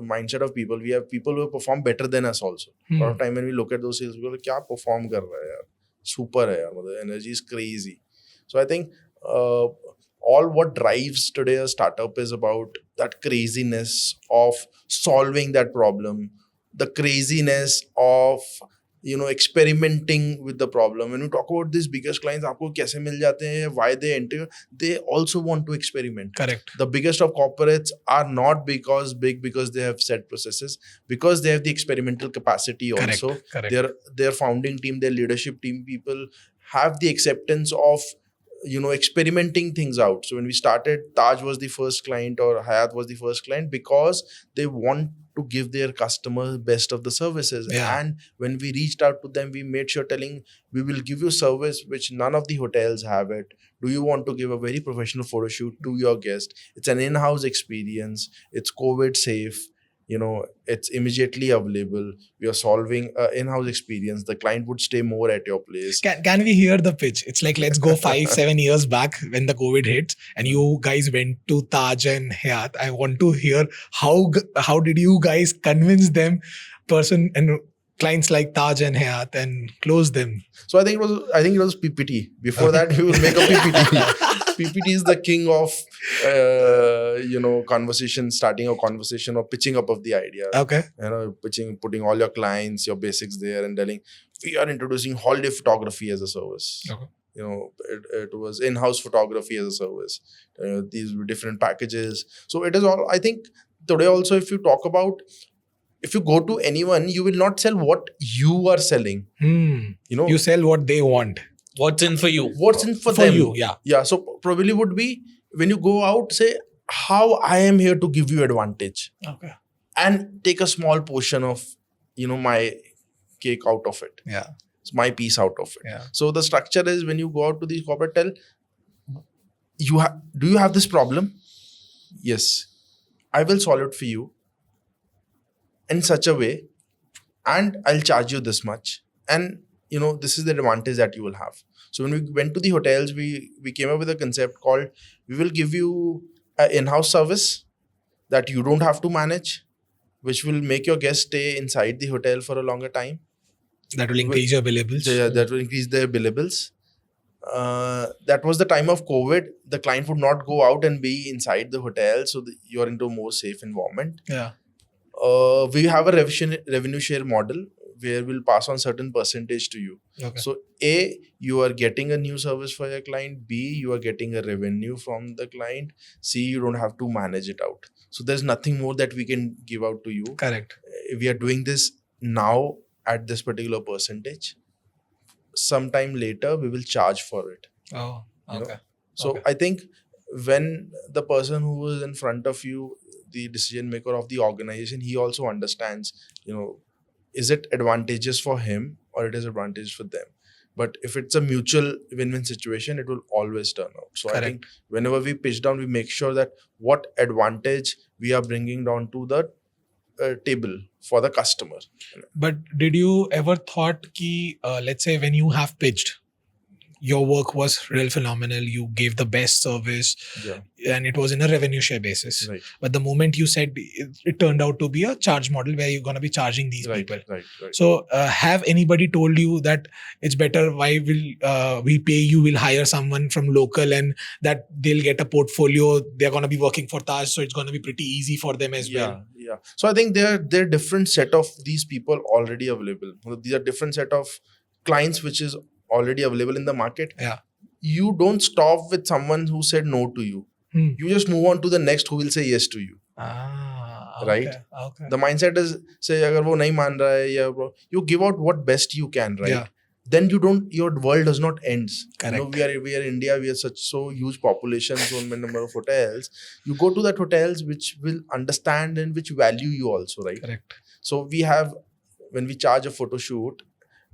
mindset of people. We have people who perform better than us also. A lot of time when we look at those sales people, क्या perform कर रहा है यार, super है यार, मतलब energy is crazy. So I think all what drives today a startup is about that craziness of solving that problem, the craziness of experimenting with the problem. When you talk about these biggest clients, आपको कैसे मिल जाते हैं, why they enter, they also want to experiment. Correct. The biggest of corporates are not because they have set processes, because they have the experimental capacity also. Correct. Their founding team, their leadership team people have the acceptance of experimenting things out. So when we started, Taj was the first client or Hyatt was the first client because they want to give their customers best of the services. Yeah. And when we reached out to them, we made sure telling, we will give you service which none of the hotels have it. Do you want to give a very professional photo shoot to your guest? It's an in-house experience. It's COVID safe. It's immediately available. We are solving an in-house experience. The client would stay more at your place. Can we hear the pitch? It's like, let's go 5-7 years back when the COVID hits and you guys went to Taj and Hyatt. I want to hear how did you guys convince them, person and clients like Taj and Hyatt, and close them? So I think it was PPT. Before that, we will make a PPT. PPT is the king of conversation, starting a conversation or pitching up of the idea. Okay. Putting all your clients, your basics there, and telling we are introducing holiday photography as a service. Okay. It was in-house photography as a service. These were different packages. So it is all. I think today also, if you talk about, if you go to anyone, you will not sell what you are selling. You sell what they want. What's in for you? What's in for them? You, yeah. Yeah. So probably would be when you go out, say how I am here to give you advantage. Okay. And take a small portion of, my cake out of it. Yeah. It's my piece out of it. Yeah. So the structure is when you go out to these corporate, tell, do you have this problem? Yes. I will solve it for you in such a way, and I'll charge you this much. And this is the advantage that you will have. So when we went to the hotels, we came up with a concept called, we will give you an in-house service that you don't have to manage, which will make your guests stay inside the hotel for a longer time. That will increase your billables. Yeah, that will increase their billables. that was the time of COVID. The client would not go out and be inside the hotel, so you're into a more safe environment. Yeah. We have a revenue share model where we'll pass on certain percentage to you. Okay. So A, you are getting a new service for your client. B, you are getting a revenue from the client. C, you don't have to manage it out. So there's nothing more that we can give out to you. Correct. We are doing this now at this particular percentage. Sometime later, we will charge for it. Oh, You know? okay. So Okay. I think when the person who is in front of you, the decision maker of the organization, he also understands, is it advantageous for him or it is advantageous for them. But if it's a mutual win-win situation, it will always turn out. So I think whenever we pitch down, we make sure that what advantage we are bringing down to the table for the customer. But did you ever thought ki, let's say when you have pitched, your work was real phenomenal, you gave the best service, Yeah. and it was in a revenue share basis. Right. But the moment you said it turned out to be a charge model where you're going to be charging these Right. people. Right. Right. So have anybody told you that it's better, why will we pay you, we'll hire someone from local and that they'll get a portfolio, they're going to be working for Taj, so it's going to be pretty easy for them as well. Yeah. So I think there are different set of these people already available. These are different set of clients which is already available in the market. Yeah. You don't stop with someone who said no to you. You just move on to the next who will say yes to you. Okay. Right? Okay. The mindset is, say, agar wo nahi maan raha hai, you give out what best you can, right? Yeah. Then your world does not end. Correct. We are India, we are so huge population, so many number of hotels. You go to that hotels which will understand and which value you also, right? Correct. So we have, when we charge a photo shoot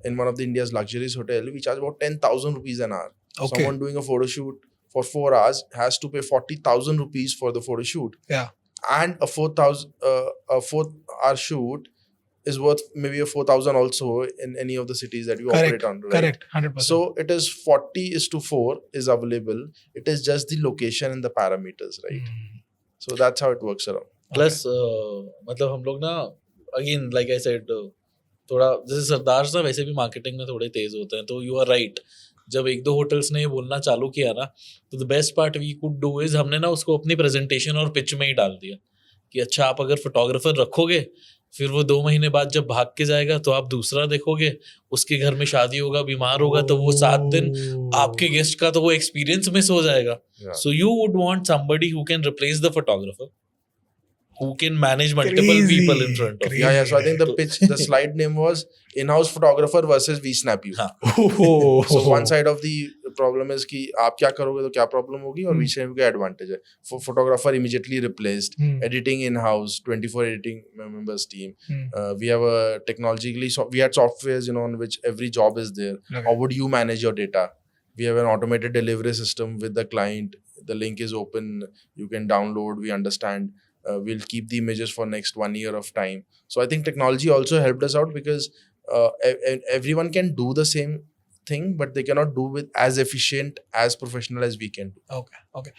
in one of the India's luxurious hotel, we charge about 10,000 rupees an hour. Okay. Someone doing a photo shoot for 4 hours has to pay 40,000 rupees for the photo shoot. Yeah. And a 4-hour shoot is worth maybe a 4,000 also in any of the cities that you operate on. Right? Correct. 100%. So it is 40:4 is available. It is just the location and the parameters, right? So that's how it works around. Plus मतलब हम लोग ना again like I said थोड़ा जैसे सरदार ना वैसे भी marketing में थोड़े तेज होते हैं, तो यू आर राइट. जब एक दो होटल्स ने ये बोलना चालू किया ना, तो the best part we could do is हमने ना उसको अपनी प्रेजेंटेशन और पिच में ही डाल दिया कि अच्छा आप अगर फोटोग्राफर रखोगे, फिर वो 2 महीने बाद जब भाग के जाएगा तो आप दूसरा देखोगे, उसके घर में शादी होगा, बीमार होगा, तो वो 7 दिन आपके गेस्ट का तो वो एक्सपीरियंस मिस हो जाएगा. So you would want somebody who can replace the photographer, who can manage multiple Crazy. people in front of you. Yeah. So I think the pitch, the slide name was in-house photographer versus we snap you. So one side of the problem is कि आप क्या करोगे तो क्या problem होगी, और बीच में क्या advantage है. For photographer immediately replaced. Editing in-house, 24 editing members team. We have a technologically, we had softwares, on which every job is there. Okay. How would you manage your data? We have an automated delivery system with the client. The link is open. You can download. We understand. We'll keep the images for next 1 year of time. So I think technology also helped us out because everyone can do the same thing, but they cannot do it as efficient, as professional as we can do. Okay.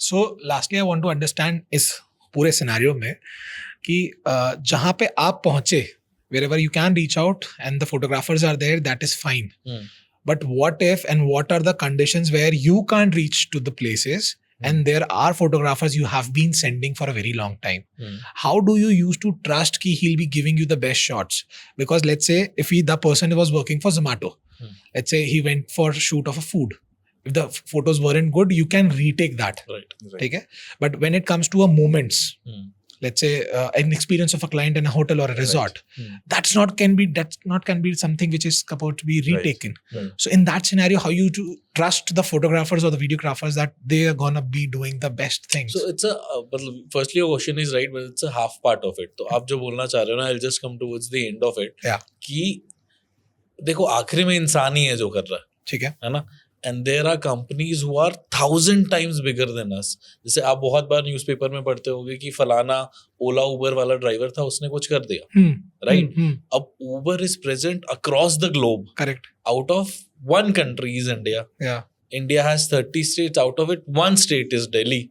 So lastly, I want to understand इस पूरे scenario में कि जहाँ पे आप पहुँचे, wherever you can reach out and the photographers are there, that is fine. But what if and what are the conditions where you can't reach to the places and there are photographers you have been sending for a very long time? How do you use to trust कि he'll be giving you the best shots? Because let's say if the person was working for Zomato, let's say he went for shoot of a food. If the photos weren't good, you can retake that. Right. Okay? But when it comes to a moments, let's say an experience of a client in a hotel or a resort, that's not can be something which is supposed to be retaken. Right. So in that scenario, how you to trust the photographers or the videographers that they are gonna be doing the best things? So it's firstly your question is right, but it's a half part of it. तो आप जो बोलना चाह रहे हो ना, I'll just come towards the end of it. Yeah. कि देखो आखिरी में इंसान ही है जो कर रहा ठीक है है ना. And there are companies who are 1,000 times bigger than us. जैसे आप बहुत बार न्यूज़पेपर में पढ़ते होंगे कि फलाना ओला उबर वाला ड्राइवर था, उसने कुछ कर दिया, राइट? अब Uber is present across the globe. Correct. Out of 1 country is India. Yeah. India has 30 states. Out of it, 1 state is Delhi.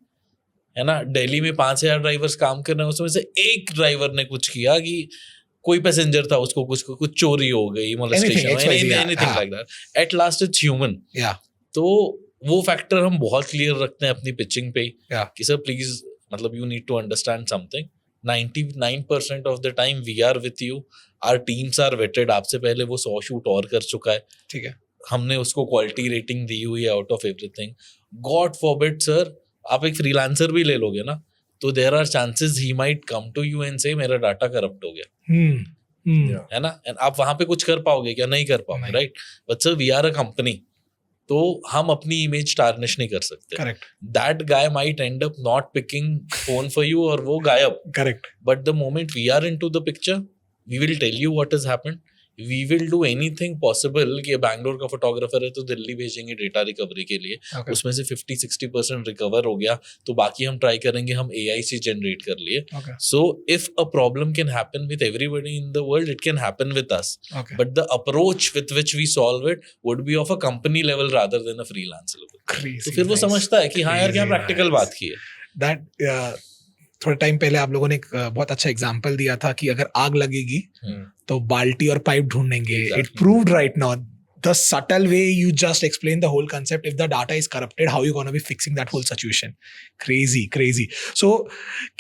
है ना. दिल्ली में 5,000 ड्राइवर्स काम कर रहे हैं, उसमें से एक ड्राइवर ने कुछ किया कि कोई पैसेंजर था, उसको कुछ चोरी हो गई, molestation, anything like that. At last, it's human. Yeah. तो वो फैक्टर हम बहुत क्लियर रखते हैं अपनी पिचिंग पे Yeah. कि सर प्लीज मतलब you need to understand something 99% of the time we are with you, our teams are vetted, आपसे पहले वो 100 शूट और कर चुका है, ठीक है, हमने उसको क्वालिटी रेटिंग दी हुई है out of everything. God forbid sir आप एक फ्रीलांसर भी ले लोगे ना तो there are chances he might come to you and say मेरा डाटा करप्ट हो गया, Yeah. है ना, एंड आप वहां पे कुछ कर पाओगे क्या? नहीं कर पाओगे, नहीं. Right. But sir we are a company, तो हम अपनी इमेज टार्निश नहीं कर सकते. Correct, that guy might end up not picking phone for you और वो गायब. Correct, but the moment we are into the picture we will tell you what has happened. We will do anything possible कि बैंगलोर का photographer है तो दिल्ली भेजेंगे data recovery के लिए, okay, उसमें से 50-60% रिकवर हो गया तो बाकी हम ट्राई करेंगे हम AI से जनरेट कर लिए. okay, So if a problem can happen with everybody in the world, it can happen with us. okay. But the approach with which we solve it would be of a company level rather than a freelance level. Crazy तो फिर वो nice. समझता है कि हाँ यार क्या Crazy practical nice. बात की है. That थोड़ा टाइम पहले आप लोगों ने एक बहुत अच्छा एग्जांपल दिया था कि अगर आग लगेगी तो बाल्टी और पाइप ढूंढेंगे. It Exactly. Proved right now the subtle way you just explained the whole concept. If the data is corrupted, how you going to be fixing that whole situation? Crazy. So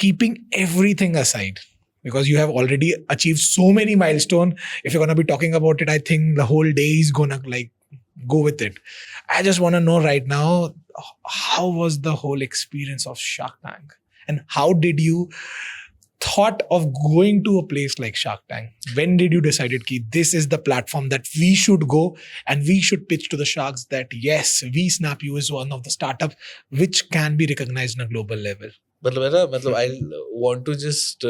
keeping everything aside, because you have already achieved so many milestone, if you're going to be talking about it, I think the whole day is going to like go with it. I just want to know right now, how was the whole experience of Shark Tank, and how did you thought of going to a place like Shark Tank? When did you decided ki this is the platform that we should go and we should pitch to the sharks that yes, VSnapU is one of the startup which can be recognized on a global level? मतलब I want to just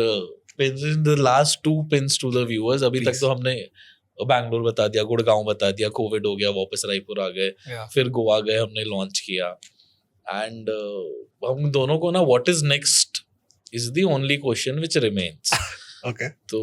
pin in the last 2 pins to the viewers. अभी तक Please. तो हमने बैंगलोर बता दिया, गुड़गांव बता दिया, Covid हो गया, वापस रायपुर आ गए, Yeah. फिर गोवा गए, हमने लॉन्च किया. एंड हम दोनों को ना what is next is the only question which remains. Okay. तो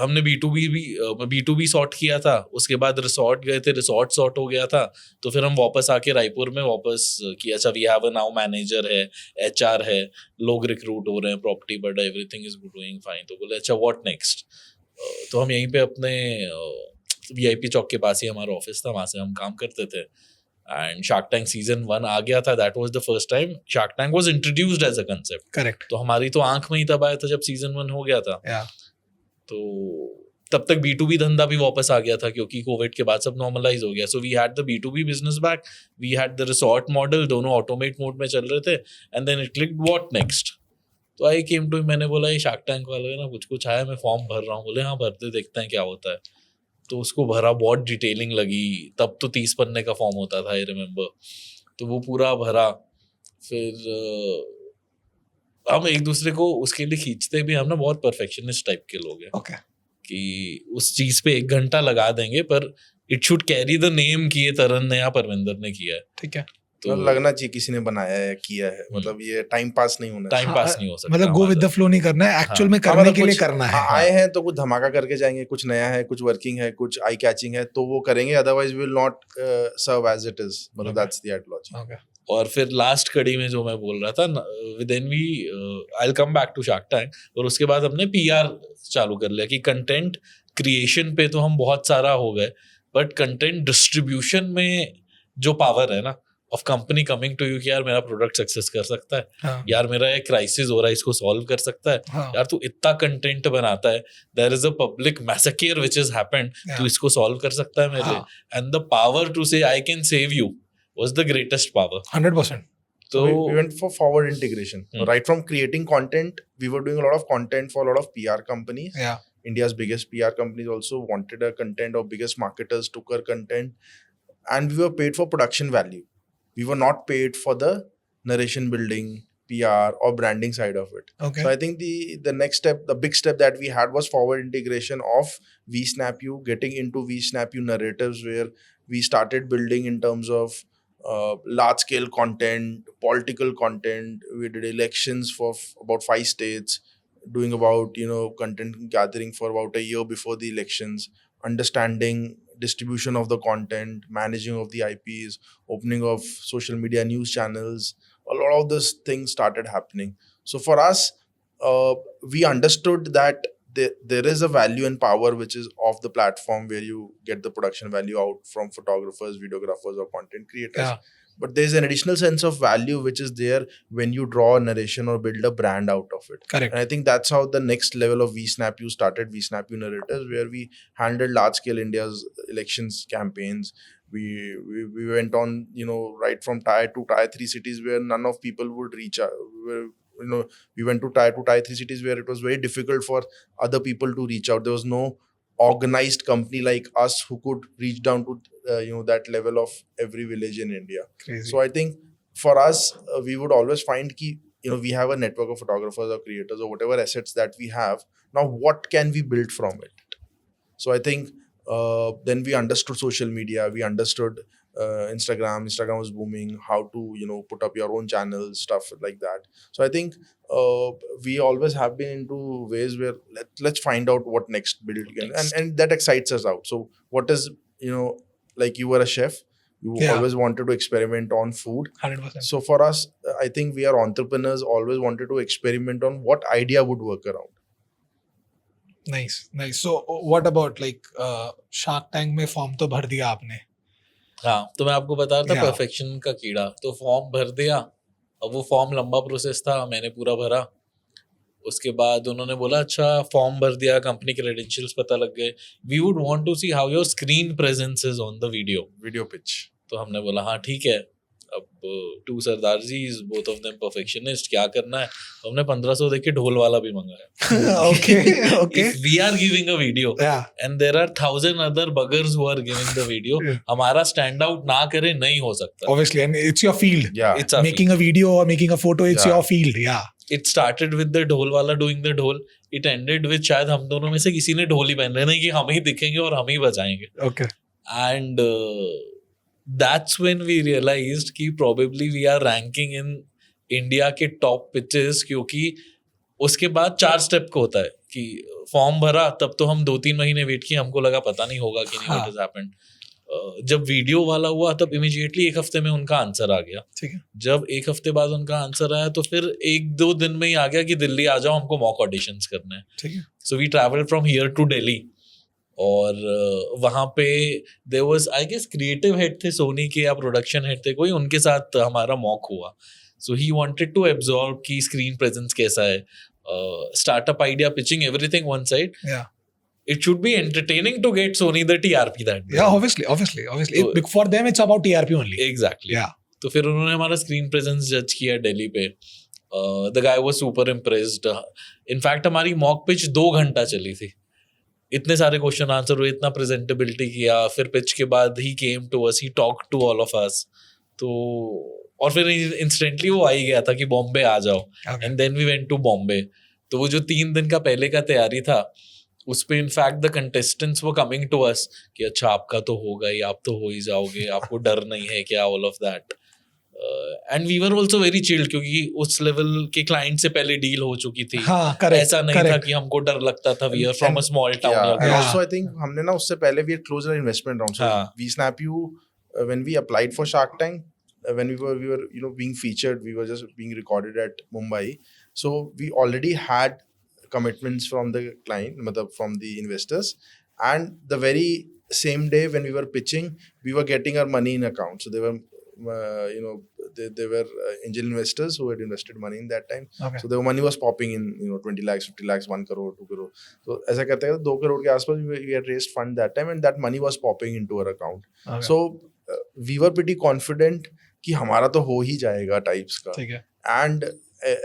हमने B2B सॉर्ट किया था, उसके बाद रिसोर्ट गए थे, रिसोर्ट सॉर्ट हो गया था, तो फिर हम वापस आके रायपुर में वापस किया. अच्छा we have a now manager है, HR है, लोग रिक्रूट हो रहे हैं, property but everything is doing fine. तो बोले अच्छा व्हाट नेक्स्ट. तो हम यहीं पे अपने VIP चौक के पास ही हमारा ऑफिस था, वहाँ से हम काम करते थे. एंड शार्क टैंक सीजन 1 आ गया था. That was the first time Shark Tank was introduced as a concept. Correct. तो हमारी तो आंख में ही तब आया था जब सीजन 1 हो गया था. Yeah. तो तब तक B2B धंधा भी वापस आ गया था क्योंकि कोविड के बाद सब नॉर्मलाइज हो गया. So we had the B2B business back, we had the resort model, दोनों ऑटोमेट मोड में चल रहे थे. And then it clicked what next. तो आई केम टू, मैंने बोला ये शार्क टैंक वाले ना कुछ आया, मैं फॉर्म भर रहा हूँ. बोले हाँ भरते देखते हैं क्या होता है. तो उसको भरा, बहुत डिटेलिंग लगी. तब तो 30 पन्ने का फॉर्म होता था, आई रिमेम्बर. तो वो पूरा भरा. फिर हम एक दूसरे को उसके लिए खींचते भी, हम ना बहुत परफेक्शनिस्ट टाइप के लोग हैं Okay. कि उस चीज पे 1 घंटा लगा देंगे पर it should carry the name कि ये तरन ने या परविंदर ने किया है. ठीक है. तो लगना चाहिए किसी ने बनाया है, किया है. मतलब ये टाइम पास नहीं होना टाइम हाँ, पास नहीं हो सकता. मतलब गो विद द फ्लो नहीं करना है, एक्चुअल में करने मतलब के लिए कुछ करना है. आए हैं तो कुछ धमाका करके जाएंगे, कुछ नया है, कुछ वर्किंग है, कुछ आई कैचिंग है तो वो करेंगे. Otherwise we will not serve as it is. मतलब Okay. That's the ideology. Okay. और फिर लास्ट कड़ी में जो मैं बोल रहा था, then we I will come back to Shark Tank. और उसके बाद हमने PR चालू कर लिया कि कंटेंट क्रिएशन पे तो हम बहुत सारा हो गए, बट कंटेंट डिस्ट्रीब्यूशन में जो पावर है ना of company coming to you कि यार मेरा प्रोडक्ट सक्सेस कर सकता है, हाँ. यार मेरा एक क्राइसिस हो रहा है इसको सॉल्व कर सकता है, हाँ. यार तू इतना कंटेंट बनाता है, there is a public massacre which has happened, Yeah. तू इसको सॉल्व कर सकता है मेरे लिए. हाँ. एंड द पावर टू से I can save you was the greatest power. 100%. तो we went for forward integration. Right from creating content, we were doing a lot of content for a lot of PR companies. Yeah. India's biggest PR companies also wanted our content, or biggest marketers took our content, and we were paid for production value. We were not paid for the narration building, PR, or branding side of it. Okay. So I think the next step, the big step that we had was forward integration of VSnapU, getting into VSnapU narratives, where we started building in terms of large scale content, political content. We did elections for about 5 states, doing about content gathering for about a year before the elections, understanding distribution of the content, managing of the IPs, opening of social media news channels. A lot of these things started happening. So for us, we understood that there is a value and power which is off the platform where you get the production value out from photographers, videographers, or content creators. Yeah. But there's an additional sense of value which is there when you draw a narration or build a brand out of it. Correct. And I think that's how the next level of VSnapU started, VSnapU Narratives, where we handled large scale India's elections campaigns. We went on, right from tier 2, tier 3 cities where none of people would reach out. We went to tier 2, tier 3 cities where it was very difficult for other people to reach out. There was no organized company like us who could reach down to that level of every village in India. Crazy. So I think for us, we would always find ki, we have a network of photographers or creators or whatever assets that we have. Now, what can we build from it? So I think then we understood social media. We understood Instagram. Instagram was booming. How to put up your own channels, stuff like that. So I think we always have been into ways where let's find out what next build can, and that excites us out. So what is like you were a chef, you Yeah. always wanted to experiment on food. 100%. So for us, I think we are entrepreneurs, always wanted to experiment on what idea would work around. Nice. So what about like Shark Tank में form तो भर दिया आपने. हाँ, तो मैं आपको बता रहा था Yeah. परफेक्शन का कीड़ा. तो फॉर्म भर दिया. अब वो फॉर्म लंबा प्रोसेस था, मैंने पूरा भरा. उसके बाद उन्होंने बोला अच्छा फॉर्म भर दिया, कंपनी क्रेडेंशियल्स पता लग गए. We would want to see how your screen presence is on the video. Video pitch. तो हमने बोला हाँ ठीक है. अब two Sardar ji, both of them perfectionist, क्या करना है. तो हमने 1500 देके ढोल वाला भी मंगाया. Okay. If we are giving a video Yeah. and there are 1000 other buggers who are giving the video, Yeah. हमारा स्टैंड आउट ना करे नहीं हो सकता. Obviously, and it's your field. Yeah. It's our Making a video or making a photo, it's Yeah. your field. Yeah. It started with the ढोल वाला doing the ढोल. It ended with शायद हम दोनों में से किसी ने ढोल ही पहन लेना कि हम ही दिखेंगे और हम ही बजाएंगे. Okay. And that's when we realized कि probably we are ranking in India के top pitches, क्योंकि उसके बाद 4 स्टेप को होता है कि फॉर्म भरा, तब तो हम 2-3 महीने वेट किए, हमको लगा पता नहीं होगा कि नहीं. हाँ. What has happened. जब वीडियो वाला हुआ तब इमीडिएटली 1 हफ्ते में उनका आंसर आ गया. ठीक है. जब 1 हफ्ते बाद उनका आंसर आया तो फिर 1-2 दिन में ही आ गया कि दिल्ली आ जाओ, हमको मॉक ऑडिशंस करने हैं. ठीक है. So we travel from here to Delhi. और वहाँ पे there was I guess creative head थे सोनी के या प्रोडक्शन हेड थे कोई, उनके साथ हमारा मॉक हुआ. सो ही वांटेड टू एब्जॉर्ब की स्क्रीन प्रेजेंस कैसा है, startup idea, pitching, everything one side. Yeah. It should be entertaining to get Sony the TRP that day. Yeah, obviously. For them, it's about TRP only. Exactly. Yeah. तो फिर उन्होंने हमारा screen presence जज किया दिल्ली पे. The guy was super impressed. In fact हमारी mock pitch 2 घंटा चली थी. इतने सारे क्वेश्चन आंसर हुए, इतना प्रेजेंटेबिलिटी किया. फिर पिच के बाद ही came to us, he talk to all of us. तो और फिर इंस्टेंटली वो आ ही गया था कि बॉम्बे आ जाओ. Okay. And then we went to Bombay. तो वो जो 3 दिन का पहले का तैयारी था, उस पे इनफैक्ट द कंटेस्टेंट्स वो कमिंग टू अस कि अच्छा आपका तो होगा ही, आप तो हो ही जाओगे, आपको डर नहीं है क्या, all of that. And we were also very chilled, क्योंकि उस लेवल के क्लाइंट से पहले डील हो चुकी थी. हाँ, correct. ऐसा नहीं था correct. कि हमको डर लगता था. We are from a small town. Yeah, and Yeah. also I think हमने ना उससे पहले we had closed our investment round. So हाँ. VSnapU, when we applied for Shark Tank, when we were being featured, we were just being recorded at Mumbai. So we already had commitments from the client, matlab from the investors, and the very same day when we were pitching, we were getting our money in account. So they were they were angel investors who had invested money in that time. Okay. So the money was popping in, 20 lakhs, 50 lakhs, 1 crore, 2 crore. So ऐसा करते करते 2 crore के आसपास we had raised fund that time, and that money was popping into our account. Okay. So we were pretty confident कि हमारा तो हो ही जाएगा types का. ठीक है. And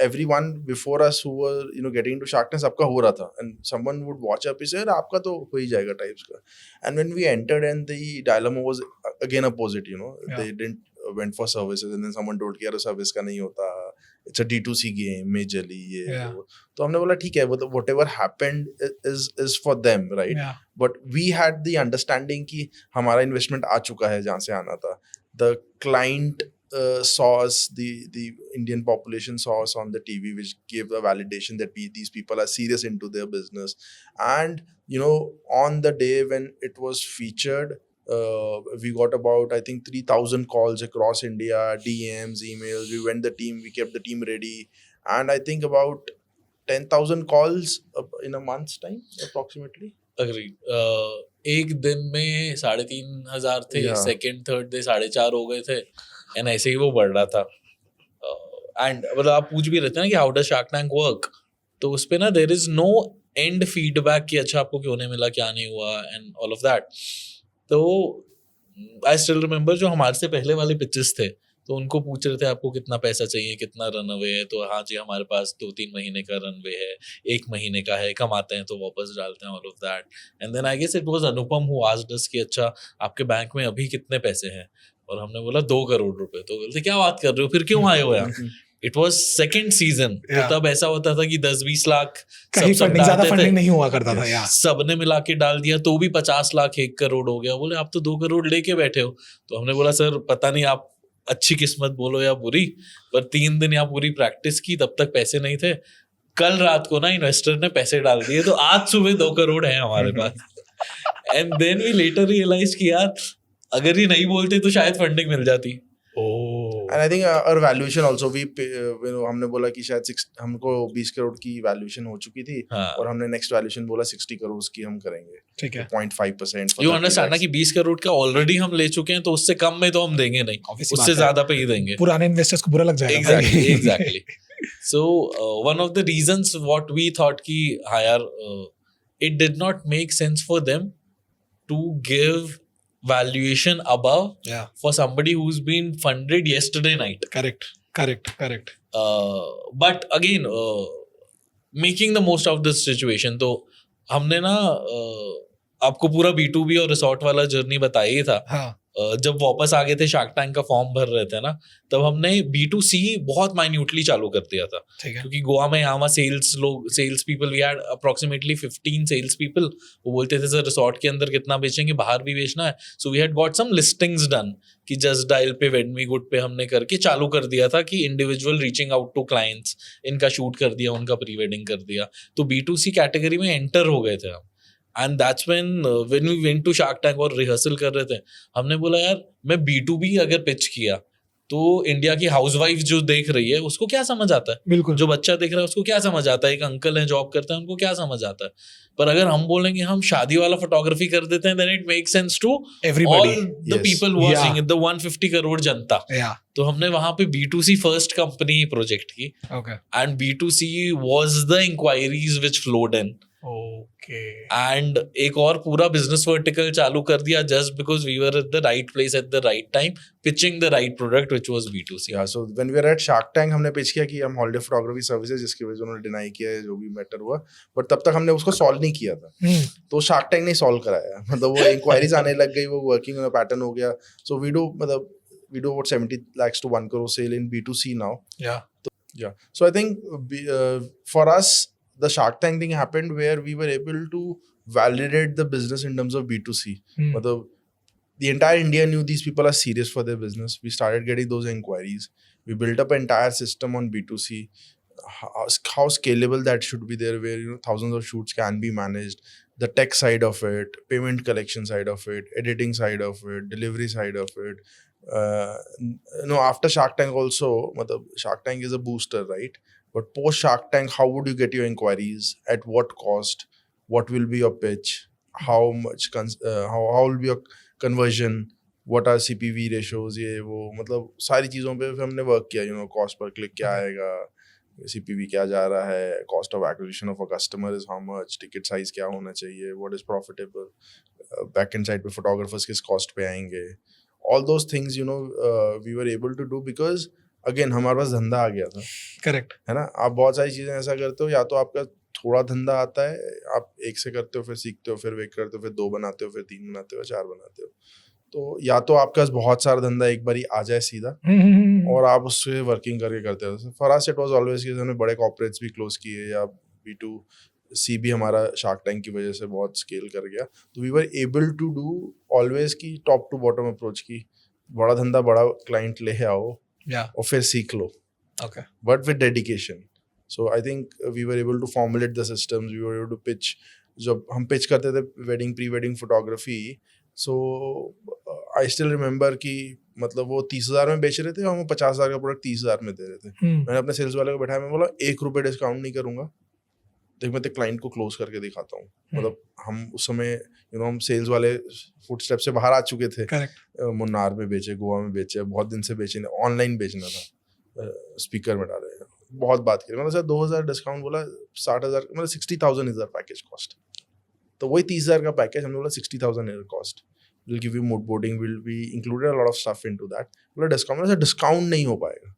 everyone before us who were getting into Shark Tank, सबका हो रहा था, and someone would watch up and say आपका तो हो ही जाएगा types का. And when we entered, and the dilemma was again opposite. Yeah. They didn't went for services, and then someone told कि यार service का नहीं होता, it's a D2C game majorly ये. Yeah. तो हमने बोला ठीक है, whatever happened is for them, right? Yeah. But we had the understanding कि हमारा investment आ चुका है जहाँ से आना था. The client saw us, the Indian population saw us on the TV, which gave a validation that these people are serious into their business. And on the day when it was featured, we got about, I think, 3,000 calls across India, DMs, emails. We kept the team ready, and I think about 10,000 calls in a month's time approximately. Agree एक दिन में 3,500 थे, Yeah. Second third day 4.5 हो गए थे, and ऐसे ही वो बढ़ रहा था. एंड मतलब आप पूछ भी रहते हैं ना कि how does Shark Tank work, तो उस पे ना there is no end feedback कि अच्छा आपको क्यों नहीं मिला, क्या नहीं हुआ एंड ऑल ऑफ दैट. तो आई स्टिल रिमेम्बर जो हमारे से पहले वाले पिचेस थे, तो उनको पूछ रहे थे आपको कितना पैसा चाहिए, कितना रनअवे है, तो हाँ जी हमारे पास 2-3 महीने का रनवे है, 1 महीने का है, कमाते हैं तो वापस डालते हैं, all of that. And then I guess it was Anupam who asked us कि अच्छा आपके बैंक में अभी कितने पैसे हैं, और हमने बोला 2 करोड़ रुपए. तो बोलते क्या बात कर रहे हो, फिर क्यों आए हो यहाँ. इट वाज सेकंड सीजन, तो Yeah. तब ऐसा होता था कि 10-20 लाख कहीं सब फंडिंग, ज्यादा डालते थे. फंडिंग नहीं हुआ करता था यार. सबने मिला के डाल दिया तो भी 50 लाख 1 करोड़ हो गया. बोले आप तो 2 करोड़ लेके बैठे हो. तो हमने बोला सर पता नहीं आप अच्छी किस्मत बोलो या बुरी, पर 3 दिन यहाँ पूरी प्रैक्टिस की, तब तक पैसे नहीं थे. कल रात को ना इन्वेस्टर ने पैसे डाल दिए, तो आज सुबह 2 करोड़ है हमारे पास. And then we later realize कि यार अगर ये नहीं बोलते तो शायद फंडिंग मिल जाती. And I think our valuation also हमने बोला कि शायद हमको 20 करोड़ की वैल्यूएशन हो चुकी थी, हाँ. और हमने नेक्स्ट वैल्यूएशन बोला 60 करोड़ की हम करेंगे. ठीक है. 0.5% for यू 30 अंडरस्टैंड ना lakhs. कि 20 करोड़ का ऑलरेडी हम ले चुके हैं, तो उससे कम में तो हम देंगे नहीं, Obviously उससे बात है. ज्यादा पे ही देंगे. पुराने इन्वेस्टर्स को बुरा लग जाएगा. Exactly, exactly. So one of the reasons what we thought कि हाँ यार it did not make sense for them to give valuation above Yeah. for somebody who's been funded yesterday night. Correct. But again making the most of this situation, तो हमने ना आपको पूरा B2B और resort वाला जर्नी बताया ही था. हाँ. जब वापस आ गए थे, शार्क टैंक का फॉर्म भर रहे थे ना, तब हमने B2C बहुत माइन्यूटली चालू कर दिया था. ठीक है. क्योंकि गोवा में यहाँ sales people, we had approximately 15 sales people. वो बोलते थे सर रिसोर्ट के अंदर कितना बेचेंगे, बाहर भी बेचना है. So we had got some listings done कि जस्ट डायल पे, वेडमी गुड पे हमने करके चालू कर दिया था कि individual reaching out to clients, इनका शूट कर दिया, उनका प्री वेडिंग कर दिया. तो B2C कैटेगरी में एंटर हो गए थे हम. And that's when we went to Shark Tank और रिहर्सल कर रहे थे. हमने बोला यार मैं B2B अगर पिच किया तो इंडिया की हाउसवाइफ जो देख रही है उसको क्या समझ आता है, बिल्कुल. जो बच्चा देख रहा है उसको क्या समझ आता है, एक अंकल है जॉब करते हैं उनको क्या समझ आता है. पर अगर हम बोलेंगे हम शादी वाला फोटोग्राफी कर देते हैं, then it make sense to Everybody. All the Yes. People watching it, the 150 crore जनता. Yeah. तो हमने वहां पे B2C फर्स्ट कंपनी प्रोजेक्ट की, Okay. And B2C was the enquiries which flowed in. Okay. And एक और पूरा बिजनेस वर्टिकल चालू कर दिया just because we were at the right place at the right time, pitching the right product which was B2C. Yeah, so when we were at Shark Tank हमने pitch किया कि हम हॉलिडे फोटोग्राफी सर्विसेज, जिसकी वजह से उन्होंने deny किया है, जो भी मैटर हुआ, बट तब तक हमने उसको सॉल्व नहीं किया था. तो शार्क टैंक ने सॉल्व कराया. मतलब वो इंक्वायरीज आने लग गई, वो वर्किंग ऑन अ पैटर्न हो गया. So we do about 70 lakhs to 1 crore sale in B2C now. Yeah. So I think for us the Shark Tank thing happened where we were able to validate the business in terms of B2C. मतलब the entire India knew these people are serious for their business. We started getting those inquiries. We built up an entire system on B2C. How scalable that should be there, where thousands of shoots can be managed. The tech side of it, payment collection side of it, editing side of it, delivery side of it. After Shark Tank also, Shark Tank is a booster, right? But post Shark Tank, how would you get your inquiries? At what cost? What will be your pitch? How much? How will be your conversion? What are CPV ratios? ये वो मतलब सारी चीज़ों पे फिर हमने work किया. Cost per click क्या आएगा, CPV क्या जा रहा है, cost of acquisition of a customer is how much, ticket size क्या होना चाहिए, what is profitable, back end side पे photographers किस cost पे आएंगे. All those things we were able to do because again हमारे पास धंधा आ गया था. Correct. है ना. आप बहुत सारी चीज़ें ऐसा करते हो, या तो आपका थोड़ा धंधा आता है, आप एक से करते हो, फिर सीखते हो, फिर वेट करते हो, फिर 2 बनाते हो, फिर 3 बनाते हो, 4 बनाते हो. तो या तो आपके पास बहुत सारा धंधा एक बारी आ जाए सीधा, और आप उससे वर्किंग करके करते हो. For us it was always कि हमने बड़े कॉर्पोरेट्स भी क्लोज किए, या B2C भी हमारा शार्क टैंक की वजह से बहुत स्केल कर गया. तो we were able to do always की टॉप टू बॉटम अप्रोच की, बड़ा धंधा बड़ा क्लाइंट ले आओ, और फिर सीख लो. Okay. But with dedication. So I think we were able to formulate the systems. We were able to pitch. जब हम pitch करते थे wedding pre-wedding photography, so I still remember कि मतलब वो 30,000 में बेच रहे थे, और हम 50,000 का प्रोडक्ट 30,000 में दे रहे थे. मैंने अपने सेल्स वाले को बैठाया, मैं बोला 1 रुपये डिस्काउंट नहीं करूंगा, देख मैं तो क्लाइंट को क्लोज करके दिखाता हूँ, मतलब हम उस समय हम सेल्स वाले फुटस्टेप से बाहर आ चुके थे। करेक्ट। मुन्नार में बेचे, गोवा में बेचे, बहुत दिन से बेचे, ऑनलाइन बेचना था, स्पीकर में डाले, बहुत बात की। मैंने सर 2000 डिस्काउंट बोला, 60,000 मतलब 60,000 इज द पैकेज कॉस्ट। तो वही 30,000 का पैकेज हमने बोला 60,000 is cost, will give you mood boarding, will be included a lot of stuff into that. बोला डिस्काउंट, सर डिस्काउंट नहीं हो पाएगा,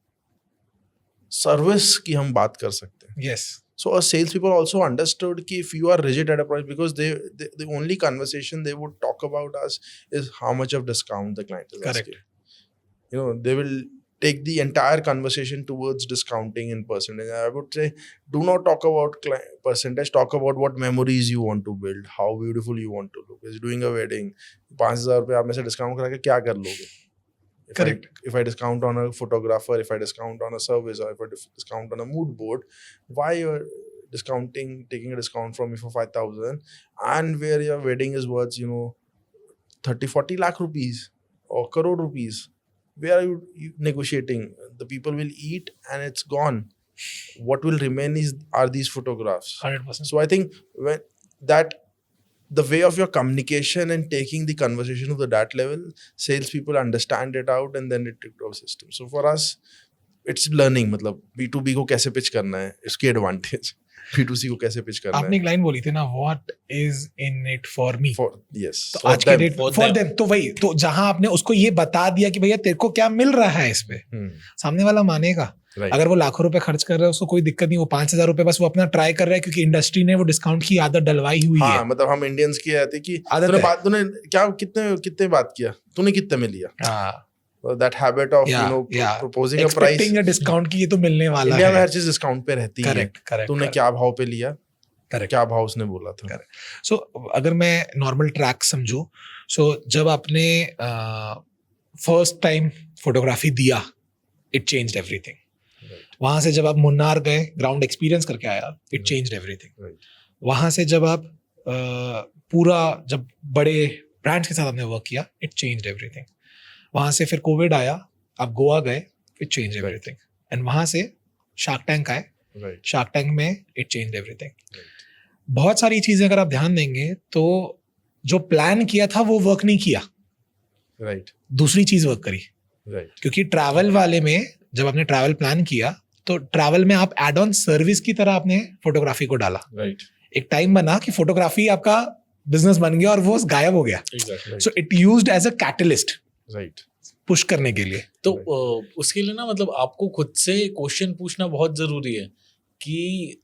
सर्विस की हम बात कर सकते हैं। Yes. So our salespeople also understood कि if you are rigid at a price, because the only conversation they would talk about us is how much of discount the client is Correct. asking. They will take the entire conversation towards discounting in percentage. I would say, do not talk about percentage. Talk about what memories you want to build, how beautiful you want to look. Is doing a wedding, 5,000 रुपए आप में से discount करा के क्या कर लोगे? Correct. If I discount on a photographer, if I discount on a service, or if I discount on a mood board, why you're taking a discount from me for 5,000, and where your wedding is worth 30-40 lakh rupees or crore rupees? Where are you negotiating? The people will eat and it's gone. What will remain are these photographs. 100%. So I think when the way of your communication and taking the conversation to that level, salespeople understand it out and then it took our system. So for us, it's learning, मतलब B2B को कैसे pitch करना है, इसकी advantage, B2C को कैसे pitch करना आपने है। एक लाइन बोली थी ना, what is in it for me? Yes. तो for आज के them. Date for for them. Them, तो वही तो जहां आपने उसको ये बता दिया कि भैया तेरे को क्या मिल रहा है इस पे, सामने वाला मानेगा। Right. अगर वो लाखों रुपए खर्च कर रहा है उसको कोई दिक्कत नहीं, वो 5,000 रुपए बस वो अपना ट्राई कर रहा है क्योंकि इंडस्ट्री ने वो डिस्काउंट की आदत डलवाई हुई है। हाँ, मतलब हम इंडियंस की आती कि आदत है। तूने क्या कितने बात किया, तूने कितने में लिया, हाँ, that habit of proposing a price, expecting a discount की ये तो मिलने वाला इंडिया में है। हर चीज डिस्काउंट पे रहती है। करेक्ट। तूने क्या भाव पे लिया, करेक्ट। क्या भाव उसने बोला था। सो अगर मैं नॉर्मल ट्रैक समझूं, सो जब आपने फर्स्ट टाइम फोटोग्राफी दिया, इट चेंज्ड एवरीथिंग। वहां से जब आप मुन्नार गए, ग्राउंड एक्सपीरियंस करके आया, इट चेंज्ड एवरीथिंग। वहां से जब आप पूरा जब बड़े ब्रांड्स के साथ आपने वर्क किया, इट चेंज्ड एवरीथिंग। वहां से फिर कोविड आया, आप गोवा गए, इट चेंज्ड एवरीथिंग। एंड वहां से शार्क टैंक आए, शार्क टैंक में इट चेंज्ड एवरीथिंग। बहुत सारी चीजें अगर आप ध्यान देंगे तो जो प्लान किया था वो वर्क नहीं किया, राइट, दूसरी चीज वर्क करी। राइट, क्योंकि ट्रैवल वाले में जब आपने ट्रैवल प्लान किया तो ट्रैवल में आप एड ऑन सर्विस की तरह आपने फोटोग्राफी को डाला। राइट, एक टाइम बना कि फोटोग्राफी आपका बिजनेस बन गया और वो गायब हो गया। Exactly. So it used as a catalyst right. Push करने के लिए। तो उसके लिए ना मतलब आपको खुद से क्वेश्चन पूछना बहुत जरूरी है कि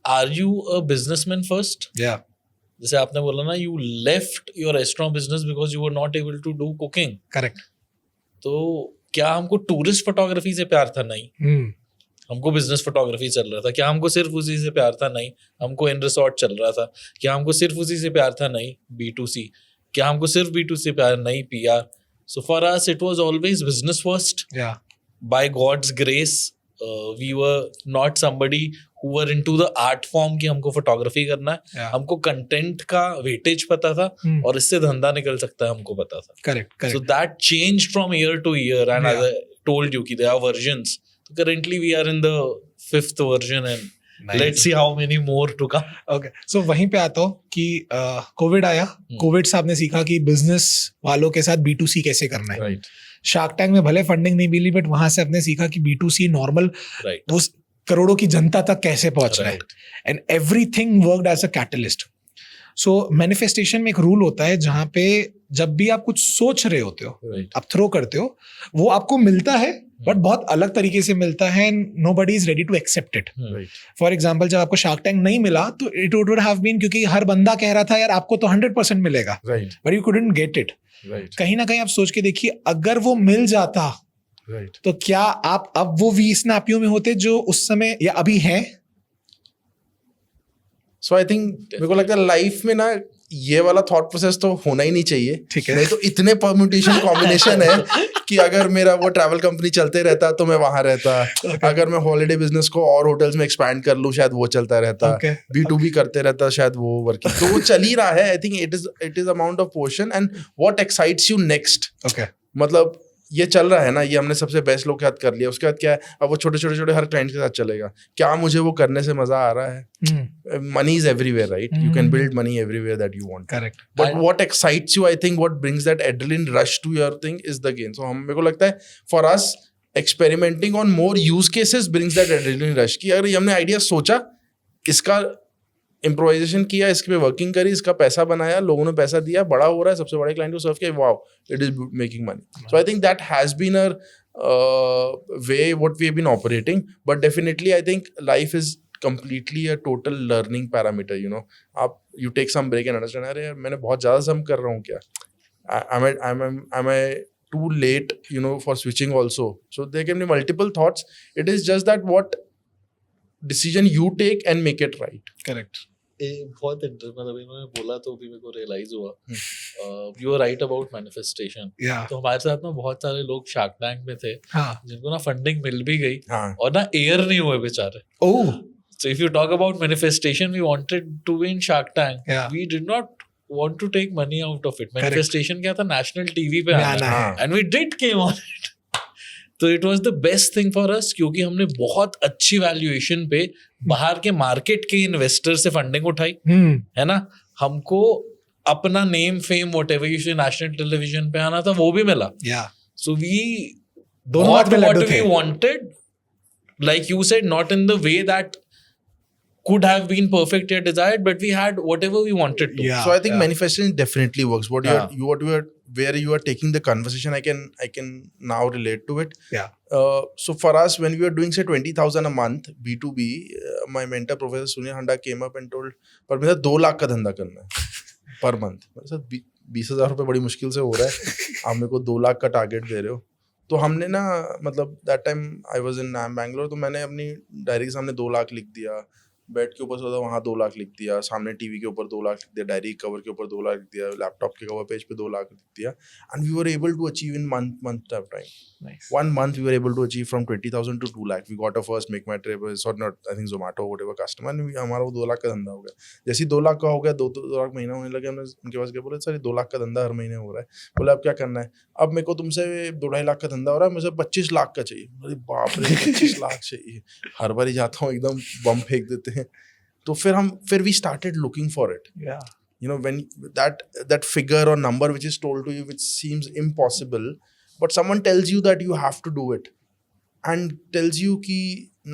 are you a businessman first? जैसे आपने बोला ना, you left your restaurant business because you were not able to do cooking. Correct. तो क्या हमको टूरिस्ट फोटोग्राफी से प्यार था? नहीं। हमको बिजनेस फोटोग्राफी चल रहा था। क्या हमको सिर्फ उसी से प्यार था? नहीं। हमको इन रिसोर्ट चल रहा था। क्या हमको सिर्फ उसी से प्यार था? नहीं। B2C। क्या हमको सिर्फ B2C प्यार? नहीं। PR। So for us it was always business first. Yeah. By God's grace, we were not somebody who were into the art form कि हमको फोटोग्राफी करना है। Yeah. हमको कंटेंट का वेटेज पता था और इससे धंधा निकल सकता है हमको पता था। Correct. So that changed from year to year, and as I told you कि there are versions. So currently we are in the 5th version and let's see how many more to come. Okay, so वहीं पे आता हूँ कि Covid आया, Covid से आपने सीखा कि बिजनेस वालों के साथ B2C कैसे करना है। राइट, शार्क टैंक में भले फंडिंग नहीं मिली, बट वहां से आपने सीखा कि B2C नॉर्मल Right. वो करोड़ों की जनता तक कैसे पहुंचना है। And everything worked as a catalyst. So manifestation में एक रूल होता है जहां पे जब भी आप कुछ सोच रहे होते हो, राइट, आप थ्रो करते हो, वो आपको मिलता है बट बहुत अलग तरीके से मिलता है and nobody is ready to accept it. Right, for example, जब आपको शार्क टैंक नहीं मिला तो इट वुड हैव बीन क्योंकि हर बंदा कह रहा था यार आपको तो 100% मिलेगा, right, but you couldn't get it. Right, कहीं ना कहीं आप सोच के देखिए, अगर वो मिल जाता राइट। तो क्या आप अब वो वी स्नैपियों में होते जो उस समय या अभी हैं? सो आई थिंक मेरे को लगता है लाइफ में ना ये वाला थॉट प्रोसेस तो होना ही नहीं चाहिए। ठीक है। नहीं तो इतने परम्यूटेशन कॉम्बिनेशन है कि अगर मेरा वो ट्रैवल कंपनी चलते रहता तो मैं वहां रहता। अगर मैं हॉलिडे बिजनेस को और होटल्स में एक्सपैंड कर लूं शायद वो चलता रहता। Okay. B2B करते रहता शायद वो वर्किंग, तो वो चल ही रहा है। I think it is amount of portion and what excites you next. Okay. मतलब ये चल रहा है ना, ये हमने सबसे बेस्ट लोग के साथ कर लिया, उसके बाद क्या है, अब वो छोटे छोटे छोटे हर क्लाइंट के साथ चलेगा, क्या मुझे वो करने से मजा आ रहा है? Money is everywhere, right? You can build money everywhere that you want. Correct. But what excites you, I think what brings that adrenaline rush to your thing is the gain. So मेरे को लगता है for us experimenting on more use cases brings that adrenaline rush कि अगर हमने idea सोचा, इसका improvisation किया, इसके पे वर्किंग करी, इसका पैसा बनाया, लोगों ने पैसा दिया, बड़ा हो रहा है, सबसे बड़े क्लाइंट को सर्व किया, wow, it is making money. So I think that has been a way what we have been operating, but definitely I think life is completely a total learning parameter, you know. आप you take some break and understand, अरे यार मैंने बहुत ज़्यादा सम कर रहा हूँ क्या, am I too late, you know, for switching also. So there can be multiple thoughts. It is just that what decision you take and make it right. Correct. बहुत मतलब इन्होंने बोला तो भी मेरे को रियलाइज हुआ, you are right about manifestation. Yeah. तो हमारे साथ ना बहुत सारे लोग शार्क टैंक में थे हाँ. जिनको ना फंडिंग मिल भी गई हाँ. और ना एयर नहीं हुए बेचारे. ओह. So if you talk about manifestation, we wanted to be in Shark Tank. Yeah. We did not want to take money out of it. Manifestation क्या था, national TV पे में आना आना है. है. And we did came on it. तो it was the best thing for us क्योंकि हमने बहुत अच्छी वैल्यूएशन पे बाहर के मार्केट के इन्वेस्टर से फंडिंग उठाई, है ना. हमको अपना नेम फेम व्हाटएवर यू से नेशनल टेलीविजन पे आना था वो भी मिला. या. So we दोनों हाथ got में what लड्डू we थे. wanted, like you said, not in the way that could have been perfect or desired, but we had whatever we wanted to. Yeah. So I think yeah. manifestation definitely works. What Yeah. where you are taking the conversation, I can now relate to it. Yeah. So for us, when we were doing say 20,000 a month B2B, my mentor Professor Sunil Handa came up and told, पर मेरा 2 लाख का धंधा करना है per month. मेरे साथ 20,000 रुपये बड़ी मुश्किल से हो रहा है, आप मेरे को 2 लाख का टारगेट दे रहे हो. तो हमने ना मतलब that time I was in Bangalore, तो मैंने अपनी डायरी के सामने 2 लाख लिख दिया, बेड के ऊपर सोचा वहाँ 2 लाख लिख दिया, सामने टीवी के ऊपर 2 लाख लिख दिया, डायरी कवर के ऊपर 2 लाख लिख दिया, लैपटॉप के कवर पेज पे 2 लाख लिख दिया, and we were able to achieve in month of time. Nice. 1 month we were able to achieve from 20,000 to 2 lakh. We got our first Make My Trip, or not, I think Zomato, whatever customer, and हमारा वो 2 लाख का धंधा हो गया. जैसे ही 2 लाख का हो गया, 2 लाख महीना होने लगे, हमने उनके पास गए, बोले सर 2 लाख का धंधा हर महीने हो रहा है, बोले अब क्या करना है, अब मेरे को तुमसे 2-2.5 लाख का धंधा हो रहा है, मुझे 25 लाख का चाहिए. अरे बाप रे 25 लाख चाहिए, हर बार ही जाता हूँ एकदम बम फेंक देते हैं. तो फिर we started looking for it. Yeah. You know, when that figure or number which is told to you, which seems impossible, but someone tells you that you have to do it and tells you कि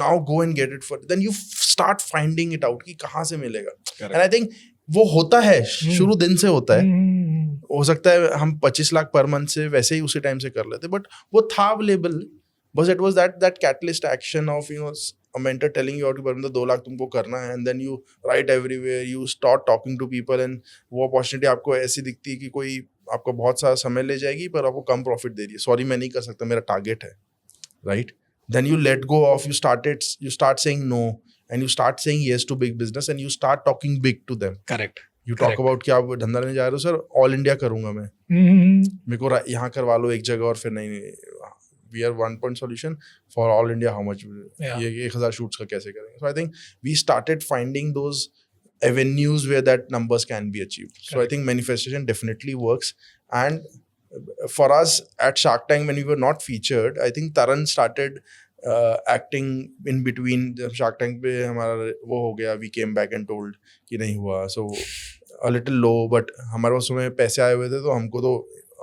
now go and get it for, then you start finding it out कि कहाँ से मिलेगा. Correct. And I think वो होता है, शुरू दिन से होता है. हो सकता है हम 25 लाख पर मंथ से वैसे ही उसी टाइम से कर लेते, बट वो था अवेलेबल, बस it was that catalyst action of you know a mentor telling you कि बरंदा 2 लाख तुमको करना है, and then you write everywhere, you start talking to people, and वो अपॉर्चुनिटी आपको ऐसी दिखती है कि कोई आपको बहुत सारा समय ले जाएगी पर आपको कम प्रॉफिट दे रही है. सॉरी मैं नहीं कर सकता, मेरा टारगेट है, right. Then you let go of, you start saying no, and you start saying yes to big business, and you start talking big to them. Correct. You talk about कि आप धंधा लेने जा रहे हो, सर ऑल इंडिया करूंगा मैं, मेरे को यहाँ करवा लो एक जगह, और फिर नहीं we are one point solution for all India, how much ये 1000 shoots का कैसे करेंगे. So I think we started finding those avenues where that numbers can be achieved. Correct. So I think manifestation definitely works. And for us at Shark Tank, when we were not featured, I think Taran started acting in between. जब Shark Tank पे हमारा वो हो गया, we came back and told कि नहीं हुआ, so a little low, but हमारे पास उसमें पैसे आए हुए थे, तो हमको तो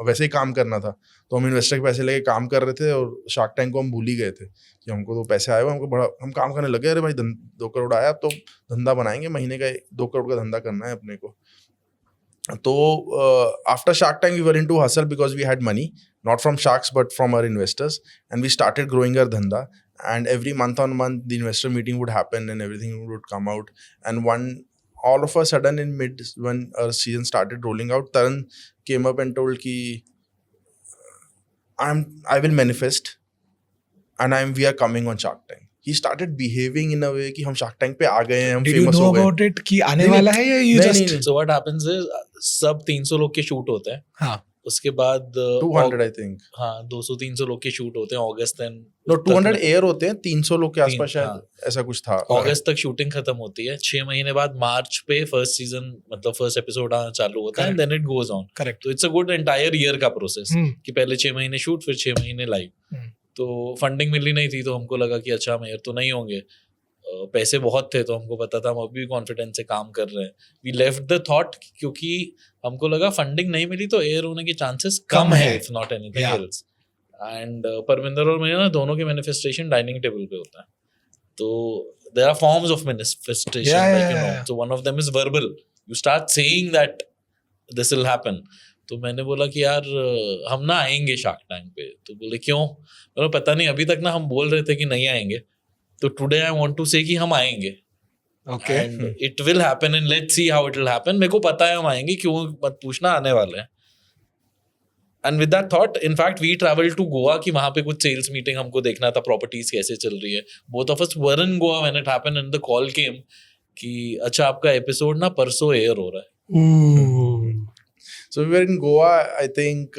वैसे ही काम करना था, तो हम इन्वेस्टर के पैसे लेके काम कर रहे थे, और शार्क टैंक को हम भूल ही गए थे कि हमको तो पैसे आए हुए, हमको बड़ा हम काम करने लगे, अरे भाई 2 करोड़ आया, अब तो धंधा बनाएंगे, महीने का 2 करोड़ का धंधा करना है अपने को. तो after Shark Tank we were into hustle because we had money, not from sharks but from our investors, and we started growing our धंधा, and every month on month the investor meeting would happen and everything would come out, and all of a sudden in mid when our season started rolling out, Taran came up and told ki I will manifest and we are coming on Shark Tank. He started behaving in a way कि हम Shark Tank पे आ गए हैं, हम Did you famous know हो गए. about it कि आने वाला है, या you just So what happens is सब 300 लोग के शूट होते हैं. हाँ. उसके बाद 200 I think. हाँ 200-300 लोग के शूट होते हैं अगस्त एंड No, 200 एयर होते हैं, 300 लोग के आसपास शायद हाँ। ऐसा कुछ था. अगस्त तक शूटिंग खत्म होती है, 6 महीने बाद मार्च पे फर्स्ट सीजन मतलब फर्स्ट एपिसोड आना चालू होता है and then it goes on. Correct. तो it's a good entire year का प्रोसेस कि पहले 6 महीने शूट फिर 6 महीने लाइव. तो फंडिंग मिली नहीं थी तो हमको लगा कि अच्छा हम एयर तो नहीं होंगे. पैसे बहुत थे तो हमको पता था हम अभी भी कॉन्फिडेंस से काम कर रहे हैं. वी लेफ्ट द थॉट क्योंकि हमको लगा फंडिंग नहीं मिली तो एयर होने के चांसेस कम है if not anything else. And Parminder और मेरे ना दोनों के मैनिफेस्टेशन डाइनिंग टेबल पे होता है. तो there are forms of manifestation, like you know. So one of them is verbal. You start saying that this will happen. तो मैंने बोला कि यार हम ना आएंगे शार्क टैंक पे. तो बोले क्यों? मैंने पता नहीं, अभी तक ना हम बोल रहे थे कि नहीं आएंगे. तो टुडे आई वांट टू से कि हम आएंगे. Okay. And it will happen and let's see how it will happen. मेरे को पता है हम आएंगे, क्यों मत पूछना, आने वाले हैं. And with that thought in fact we travel to Goa कि वहां पे कुछ सेल्स मीटिंग हमको देखना था, प्रॉपर्टीज कैसे चल रही है. Both of us were in Goa when it happened and the call केम कि अच्छा आपका एपिसोड ना परसों एयर हो रहा है. So we were in Goa, I think.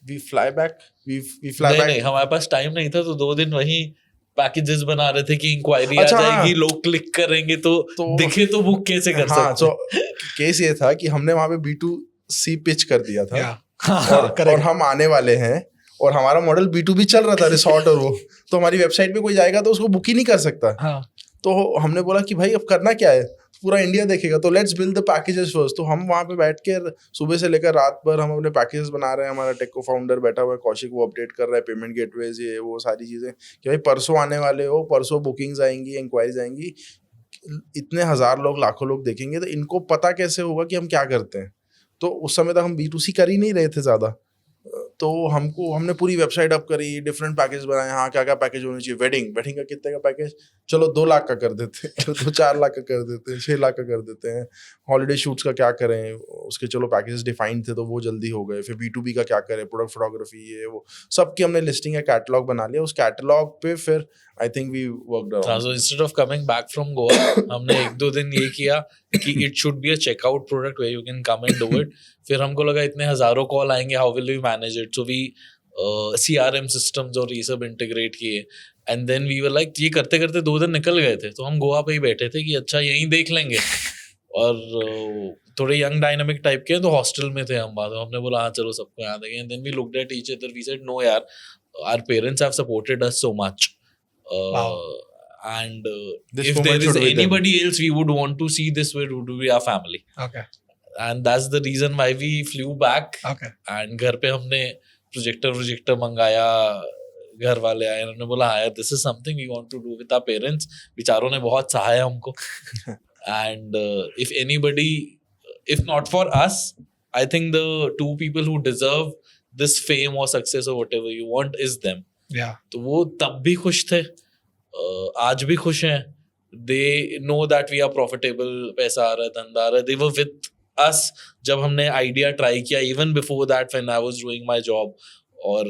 We fly back. We fly back. नहीं हमारे पास टाइम नहीं था तो 2 दिन वहीं पैकेजेस बना रहे थे कि इंक्वायरी आ अच्छा, जाएगी, लोग क्लिक करेंगे तो दिखे तो बुक कैसे कर हाँ, सकते. तो केस ये था कि हमने वहां पे B2C पिच कर दिया था. और हम आने वाले हैं और हमारा मॉडल B2B चल रहा था, रिसोर्ट और वो. तो हमारी वेबसाइट पे कोई जाएगा तो उसको बुक ही नहीं कर सकता. तो हमने बोला कि भाई अब करना क्या है, पूरा इंडिया देखेगा तो let's build the packages first. तो हम वहाँ पे बैठ के सुबह से लेकर रात भर हम अपने पैकेजेस बना रहे हैं. हमारा टेक को फाउंडर बैठा हुआ है कौशिक, वो अपडेट कर रहा है पेमेंट गेटवेज ये वो सारी चीज़ें कि भाई परसों आने वाले हो, परसों बुकिंग्स आएंगी, इंक्वायरीज आएंगी, इतने हज़ार लोग लाखों लोग देखेंगे, तो इनको पता कैसे होगा कि हम क्या करते हैं. तो उस समय तक हम B2C कर ही नहीं रहे थे ज़्यादा. तो हमने पूरी वेबसाइट अप करी, डिफरेंट पैकेज बनाए. हाँ क्या क्या पैकेज होने चाहिए. वेडिंग का कितने का पैकेज, चलो 2 लाख का कर देते हैं, चलो 4 लाख का कर देते हैं, 6 लाख का कर देते हैं. हॉलीडे शूट्स का क्या करें, उसके चलो पैकेजेस डिफाइंड थे तो वो जल्दी हो गए. फिर B2B का क्या करें, प्रोडक्ट फोटोग्राफी ये वो सबकी हमने लिस्टिंग या कैटलॉग बना लिया. उस कैटलॉग पे फिर I think we worked around. So instead of coming back from Goa हमने 1-2 दिन ये किया कि it should be a checkout product where you can come and do it. फिर हमको लगा इतने हजारों कॉल आएंगे, how will we manage it. So we CRM systems और ये सब इंटीग्रेट किए. And then we were like ये करते करते 2 दिन निकल गए थे. तो हम गोवा पे ही बैठे थे कि अच्छा यहीं देख लेंगे. और थोड़े यंग डायनामिक टाइप के, तो हॉस्टल में थे हम. बाद में हमने बोला हाँ चलो सबको यहाँ देखें. And then we looked at each other, we said no यार, our parents have supported us so much. And This if moment there is should be them. anybody else we would want to see this would be our family. Okay. And that's the reason why we flew back. Okay. And घर पे हमने projector मंगाया. घर वाले आए, उन्होंने बोला हाँ यार this is something we want to do with our parents. बेचारों ने बहुत सहाया हमको. And if anybody, if not for us, I think the 2 people who deserve this fame or success or whatever you want is them. Yeah. तो वो तब भी खुश थे, आज भी खुश हैं. They know that we are profitable, पैसा आ रहा है, धंधा आ रहा है. They were with us जब हमने आइडिया ट्राई किया, even before that when I was doing my job or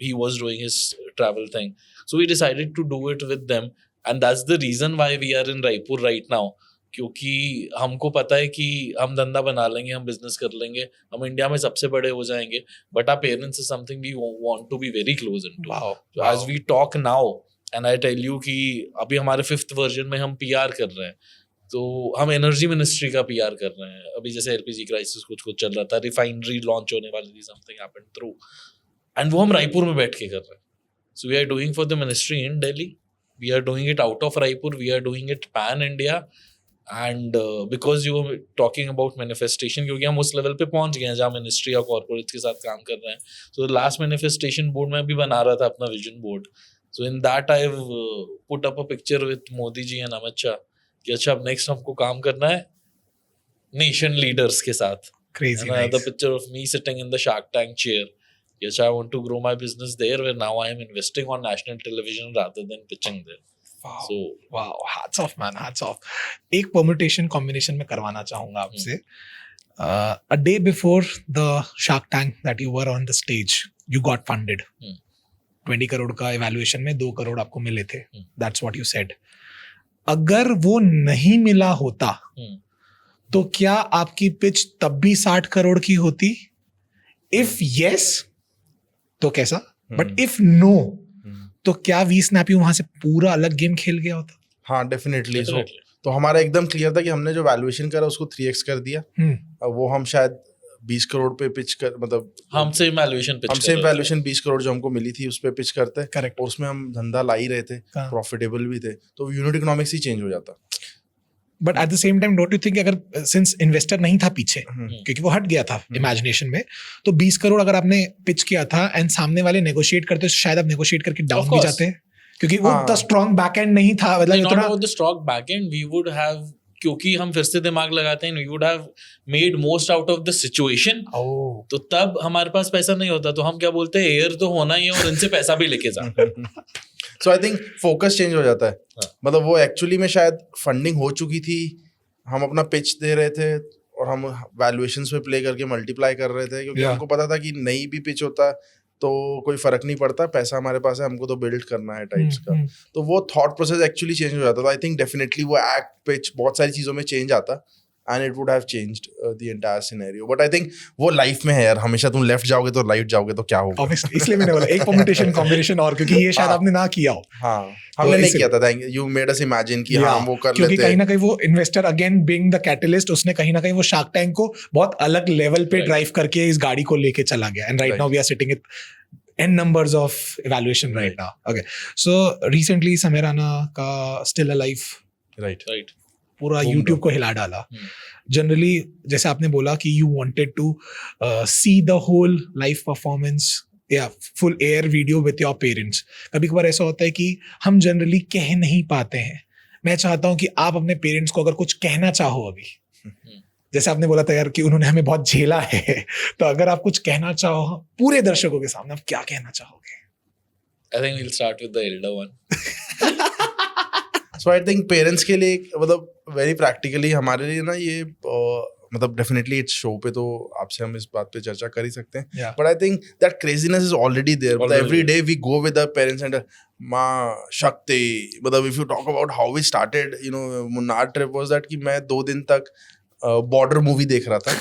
he was doing his travel thing. So we decided to do it with them, and that's the reason why we are in Raipur right now. क्योंकि हमको पता है कि हम धंधा बना लेंगे, हम बिजनेस कर लेंगे, हम इंडिया में सबसे बड़े हो जाएंगे. But our parents is something we want to be very close into. As we talk now and I tell you कि अभी हमारे 5th वर्जन में हम PR कर रहे हैं. तो हम एनर्जी मिनिस्ट्री का PR कर रहे हैं. अभी जैसे LPG क्राइसिस कुछ चल रहा था, रिफाइनरी लॉन्च होने वाली थी, समथिंग हैपेंड थ्रू, एंड वो हम रायपुर में बैठ के कर रहे हैं. So we are doing for the ministry in Delhi, we are doing it out of Raipur, we are doing it pan India. And because you are talking about manifestation, क्योंकि हम उस लेवल पे पहुंच गए हैं जहाँ मिनिस्ट्री या कॉर्पोरेट्स के साथ काम कर रहे हैं. सो लास्ट मैनिफेस्टेशन बोर्ड में भी बना रहा था अपना vision board. So in that I've put up a picture with Modi ji and Amit Shah कि अच्छा अब next हमको काम करना है nation leaders के साथ. Crazy. And another picture of me sitting in the Shark Tank chair. कि अच्छा I want to grow my business there, where now I am investing on national television rather than pitching there. Wow. So wow, hats off man, hats off. एक permutation combination में करवाना चाहूँगा आपसे. A day before the Shark Tank that you were on the stage, you got funded. 20 crore का evaluation में 2 करोड़ आपको मिले थे. That's what you said. अगर वो नहीं मिला होता तो क्या आपकी पिच तब भी 60 करोड़ की होती इफ यस तो कैसा, बट इफ नो तो क्या वी स्नैप यू वहां से पूरा अलग गेम खेल गया होता? हाँ डेफिनेटली। सो Definitely. तो हमारा एकदम क्लियर था कि हमने जो वैल्यूएशन करा उसको 3x कर दिया। अब वो हम शायद 20 करोड़ पे पिच कर, मतलब हम सेम वैल्यूएशन पिच हम सेम वैल्यूएशन 20 करोड़ जो हमको मिली थी उस पे पिच करते। करेक्ट। और उसमें हम धंधा ला ही रहे थे, हाँ। प्रॉफिटेबल भी थे, तो यूनिट इकोनॉमिक्स ही चेंज हो जाता। But at the same time don't you think अगर सिंस इन्वेस्टर नहीं था पीछे, हम्म। क्योंकि वो हट गया था इमेजिनेशन में, तो 20 करोड़ अगर आपने पिच किया था एंड सामने वाले नेगोशिएट करते तो शायद आप नेगोशिएट करके डाउन भी course. जाते, क्योंकि वो हाँ। इतना स्ट्रॉन्ग बैक एंड नहीं था, मतलब नॉट इतना about the strong backend, we would have, क्योंकि हम फिर से दिमाग लगाते हैं, we would have made most out of the situation. Oh तो तब हमारे पास पैसा नहीं होता, तो हम क्या बोलते हैं, एयर तो होना ही है और इनसे पैसा भी लेके जा। सो आई थिंक फोकस चेंज हो जाता है। हाँ। मतलब वो एक्चुअली में शायद फंडिंग हो चुकी थी, हम अपना पिच दे रहे थे और हम वैल्यूएशंस पे प्ले करके मल्टीप्लाई कर रहे थे, क्योंकि Yeah. हमको पता था कि नहीं भी पिच होता तो कोई फर्क नहीं पड़ता, पैसा हमारे पास है, हमको तो बिल्ड करना है टाइप्स का। तो वो थॉट प्रोसेस एक्चुअली चेंज हो जाता था। आई थिंक डेफिनेटली वो एक्ट, पिच, बहुत सारी चीज़ों में चेंज आता, and it would have changed the entire scenario. But I think वो लाइफ में है यार, हमेशा तुम लेफ्ट जाओगे तो राइट जाओगे तो क्या होगा। ऑब्वियसली, इसलिए मैंने बोला एक परम्यूटेशन कॉम्बिनेशन, और क्योंकि ये शायद हाँ। आपने ना किया हो। हाँ, हमने नहीं इसे- किया था। यू मेड अस इमेजिन कि हाँ वो कर क्योंकि लेते कहीं हैं। ना कहीं वो investor again being the catalyst, उसने कहीं ना कहीं वो शार्क टैंक को बहुत अलग लेवल पे Right. ड्राइव करके इस गाड़ी को लेके चला गया, and right now we are sitting it n numbers of evaluation right now. Okay, so recently Samir Rana का Still Alive राइट राइट। पूरा Boom YouTube down. को हिला डाला। जनरली जैसे आपने बोला कि you wanted to see the whole live performance या full air video with your parents. कभी कभार ऐसा होता है कि हम जनरली कह नहीं पाते हैं। मैं चाहता हूं कि आप अपने पेरेंट्स को अगर कुछ कहना चाहो अभी, जैसे आपने बोला था यार कि उन्होंने हमें बहुत झेला है, तो अगर आप कुछ कहना चाहो पूरे दर्शकों के सामने, आप क्या कहना चाहोगे? I think we'll start with the elder one. So I think parents के लिए मतलब वेरी प्रैक्टिकली हमारे लिए ना ये मतलब डेफिनेटली इट्स शो पे तो आपसे हम इस बात पे चर्चा कर ही सकते हैं, Yeah. But I think that craziness is already there. Already every day we go with our parents and Maa Shakti, मतलब if you talk about how we started, you know, Munnar trip was that कि मैं 2 दिन तक बॉर्डर मूवी देख रहा था।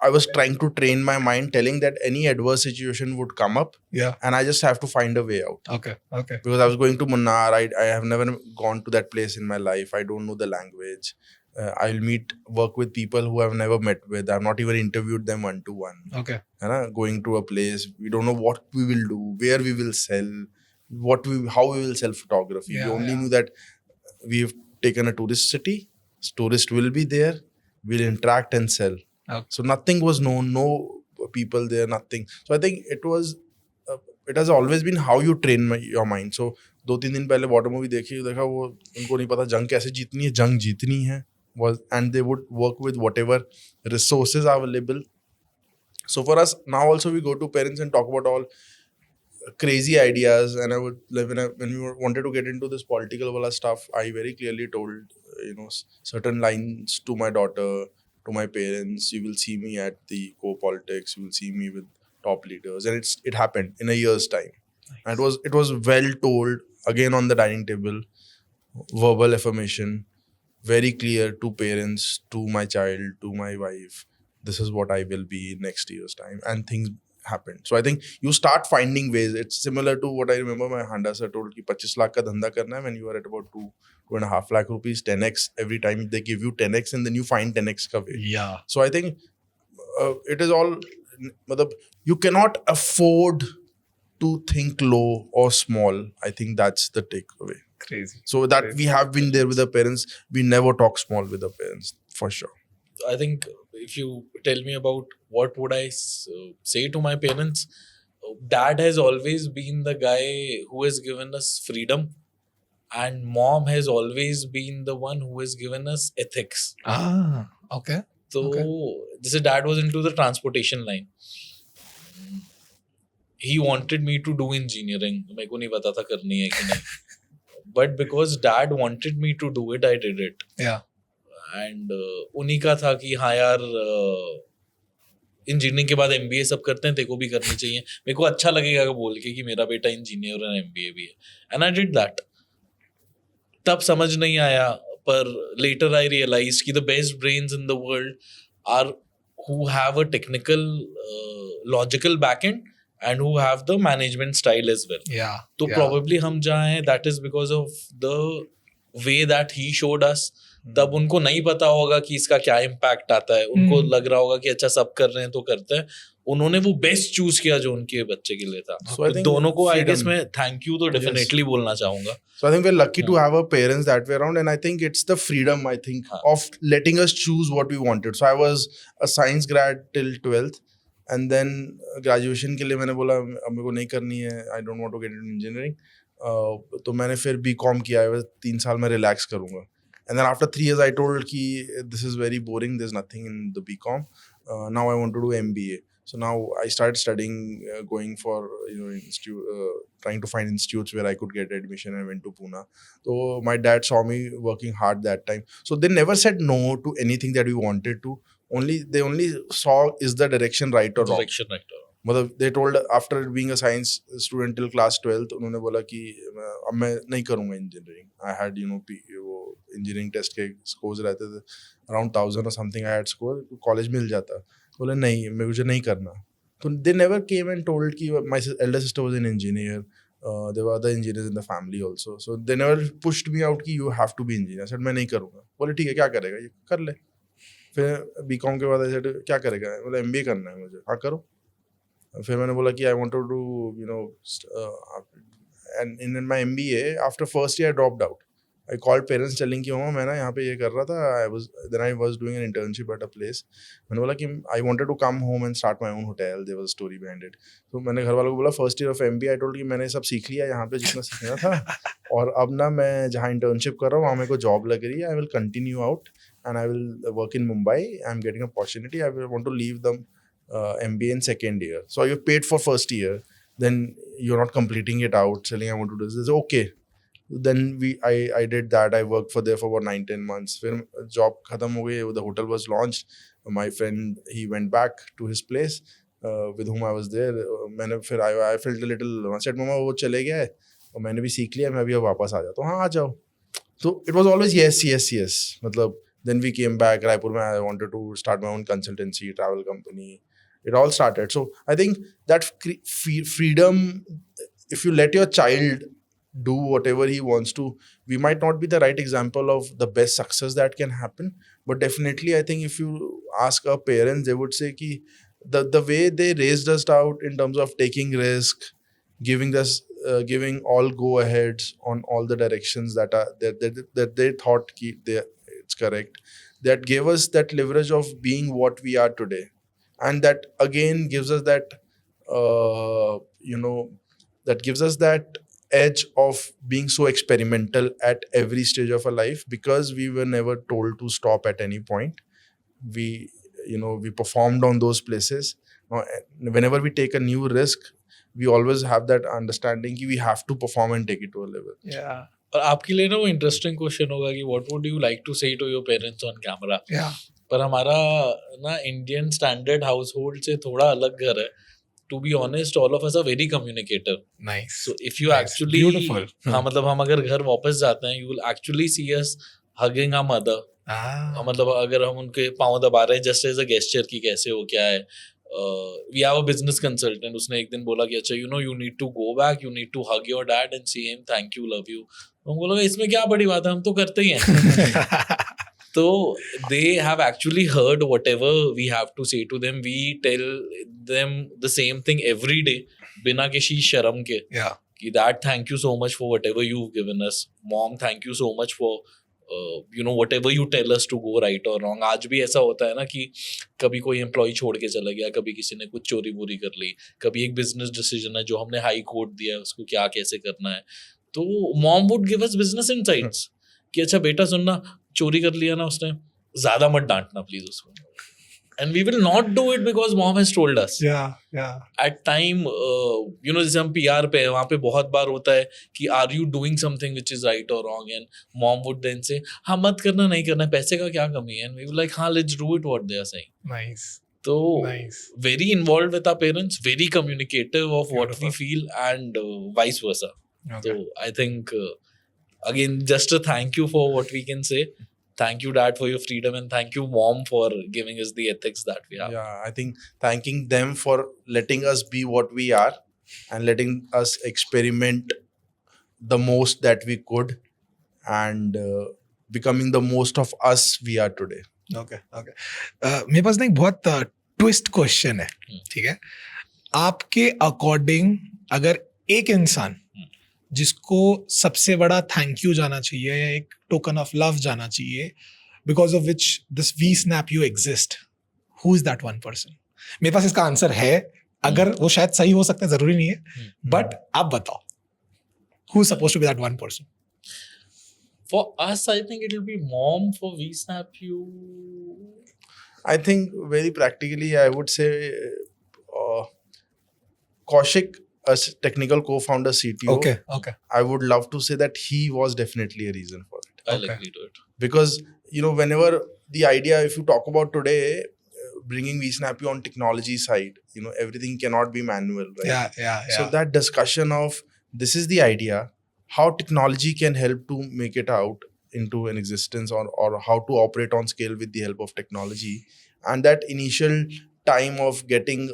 I was trying to train my mind, telling that any adverse situation would come up, Yeah. and I just have to find a way out. Okay. Because I was going to Munnar, I have never gone to that place in my life. I don't know the language. I'll work with people who I've never met with. I've not even interviewed them one-to-one. Okay. Going to a place, we don't know what we will do, where we will sell, how we will sell photography. Yeah, We only yeah. knew that we've taken a tourist city. Tourists will be there. We'll interact and sell. Okay. So nothing was known, no people there, nothing. So I think it has always been how you train your mind. So 2-3 दिन पहले border movie देखा, वो उनको नहीं पता जंग कैसे जीतनी है, जंग जीतनी है, and they would work with whatever resources are available. So for us now also we go to parents and talk about all crazy ideas, and I would when we wanted to get into this political wala stuff, I very clearly told certain lines to my daughter, to my parents. You will see me at the co-politics, you will see me with top leaders, and it happened in a year's time. Nice. And it was well told, again on the dining table, verbal affirmation, very clear to parents, to my child, to my wife, this is what I will be in next year's time, and things happened. So I think you start finding ways. It's similar to what I remember my Handa sir told कि 25 lakh का धंधा करना है when you are at about 2.5 lakh rupees, 10x every time they give you 10x, and then you find 10x का way. Yeah. So I think it is all, मतलब you cannot afford to think low or small. I think that's the takeaway. Crazy. So that we have been there with our parents. We never talk small with our parents, for sure. I think if you tell me about what would I say to my parents, dad has always been the guy who has given us freedom, and mom has always been the one who has given us ethics. Okay. So this dad was into the transportation line. He wanted me to do engineering. मेरे को नहीं पता था करनी है कि नहीं. But because dad wanted me to do it, I did it. Yeah. And उन्हीं का था कि हाँ यार इंजीनियरिंग के बाद एमबीए सब करते हैं, तेरे को भी करनी चाहिए, मेरे को अच्छा लगेगा बोल के कि मेरा बेटा इंजीनियर और एमबीए भी है, एंड आई डिड दैट. तब समझ नहीं आया, पर लेटर आई रियलाइज कि the best brains in the world are who have a technical, logical backend and who have the management style as well. Yeah. तो yeah. probably हम जहाँ हैं that is because of the way that he showed us. तब उनको नहीं पता होगा कि इसका क्या इम्पैक्ट आता है, उनको लग रहा होगा कि अच्छा सब कर रहे हैं तो करते हैं. उन्होंने वो बेस्ट चूज किया जो उनके बच्चे के लिए था. So I तो think दोनों को आई freedom. गेस मैं थैंक यू तो डेफिनेटली बोलना चाहूंगा. So I think we're lucky to have our parents that way around, and I think it's the freedom, I think, of letting us choose what we wanted. So I was a science grad till 12th, and then graduation के लिए मैंने बोला अब मेरे को नहीं करनी है, I don't want to get into engineering. तो मैंने फिर BCom किया है, 3 साल में relax करूँगा. And then after 3 years I told कि this is very boring, there's nothing in the BCom. Now I want to do MBA. So now I started studying, going for trying to find institutes where I could get admission. I went to Pune. So my dad saw me working hard that time. So they never said no to anything that we wanted to. They only saw is the direction right or wrong. Direction right or wrong. मतलब they told after being a science student till class 12th उन्होंने बोला कि अब मैं नहीं करूँगा engineering. I had वो engineering test के scores रहते थे around 1000 or something. I had score, college मिल जाता. बोले नहीं मुझे नहीं करना. तो they never came and told कि my elder sister was an engineer. There were other engineers in the family also. So they never pushed me out कि you have to be engineer. I said मैं नहीं करूँगा. बोले ठीक है क्या करेगा ये कर ले. फिर BCom के बाद I said क्या करेगा. बोले MBA करना है मुझे. हाँ करो. फिर मैंने बोला कि I want to do and in my MBA after first year I dropped out. I called parents telling कि मामा मैं ना यहाँ पे ये कर रहा था. I was doing an internship at a place. मैंने बोला कि I wanted to come home and start my own hotel. There was a story behind it. तो मैंने घर वालों को बोला first year of MBA I told कि मैंने सब सीख लिया यहाँ पे जितना सीखना था और अब ना मैं जहाँ internship कर रहा हूँ वहाँ मेरे को job लग रही है. I will continue out and I will work in Mumbai. I'm getting an opportunity. I will want to leave the MBA in second year. So you paid for first year. Then you're not completing it out. Saying I want to do this. Okay. Then I did that. I worked there for about 9-10 months. फिर job खत्म हो गई. The hotel was launched. My friend he went back to his place with whom I was there. मैंने फिर I felt a little. I said मामा वो चले गया है और मैंने भी सीख लिया. मैं अभी अब वापस आ जाता हूँ. हाँ आ जाओ. So it was always yes. मतलब then we came back. Raipur में I wanted to start my own consultancy, travel company. It all started. So I think that freedom, if you let your child do whatever he wants to, we might not be the right example of the best success that can happen. But definitely, I think if you ask our parents, they would say ki the way they raised us out in terms of taking risk, giving us giving all go aheads on all the directions that they thought it's correct, that gave us that leverage of being what we are today. And that again gives us that that gives us that edge of being so experimental at every stage of our life, because we were never told to stop at any point. We performed on those places. Whenever we take a new risk, we always have that understanding कि we have to perform and take it to a level. Yeah. और आपके लिए ना वो interesting question होगा कि what would you like to say to your parents on camera. पर हमारा ना इंडियन स्टैंडर्ड हाउस होल्ड से थोड़ा अलग घर है. To be honest, all of us are very communicative. Nice. So if you actually, हाँ मतलब हम अगर घर वापस जाते हैं, you will actually see us hugging our mother. मतलब अगर हम उनके पाँव दबा रहे हैं जस्ट एज अ गेस्चर की कैसे हो क्या है. We have a business consultant, उसने एक दिन बोला कि अच्छा you need to go back, you need to hug your dad and see him thank you, love you. हम बोला इसमें क्या बड़ी बात है, हम तो करते ही हैं. So they have actually heard whatever we have to say to them. We tell them the same thing every day, बिना किसी शर्म के. कि Dad, thank you so much for whatever you've given us. Mom, thank you so much for whatever you tell us to go right or wrong. आज भी ऐसा होता है ना कि कभी कोई एम्प्लॉय छोड़ के चला गया, कभी किसी ने कुछ चोरी बुरी कर ली, कभी एक बिजनेस डिसीजन है जो हमने हाई कोर्ट दिया है उसको क्या कैसे करना है. तो mom would give us business insights कि अच्छा बेटा सुनना, चोरी कर लिया ना उसने, ज्यादा मत डांटना प्लीज उसको. And we will not do it because mom has told us. At time जैसे हम PR पे हैं, वहाँ पे बहुत बार होता है कि are you doing something which is right और wrong, and mom would then say हाँ मत करना, नहीं करना, पैसे का क्या कमी है. एंड वी विल लाइक हाँ let's do it what they are saying. Nice. तो very involved with our parents, very communicative of what we feel and vice versa. So I think again just a thank you for what we can say. thank you dad for your freedom and thank you mom for giving us the ethics that we have. Yeah, I think thanking them for letting us be what we are and letting us experiment the most that we could and becoming the most of us we are today. Okay okay मेरे पास ना एक बहुत twist question है, ठीक है? आपके according अगर एक इंसान जिसको सबसे बड़ा थैंक यू जाना चाहिए या एक टोकन ऑफ लव जाना चाहिए because of which this we snap you exist, who is that one person? मेरे पास इसका आंसर है, अगर वो शायद सही हो सकता है, जरूरी नहीं है, बट आप बताओ who is supposed to be that one person? For us, I think it will be mom. For we snap you. I think very practically, I would say Kaushik, as technical co-founder CTO. Okay. I would love to say that he was definitely a reason for it. I'll agree to it. Because whenever the idea, if you talk about today, bringing vSnap on technology side, everything cannot be manual, right? Yeah. So that discussion of this is the idea, how technology can help to make it out into an existence, or how to operate on scale with the help of technology, and that initial time of getting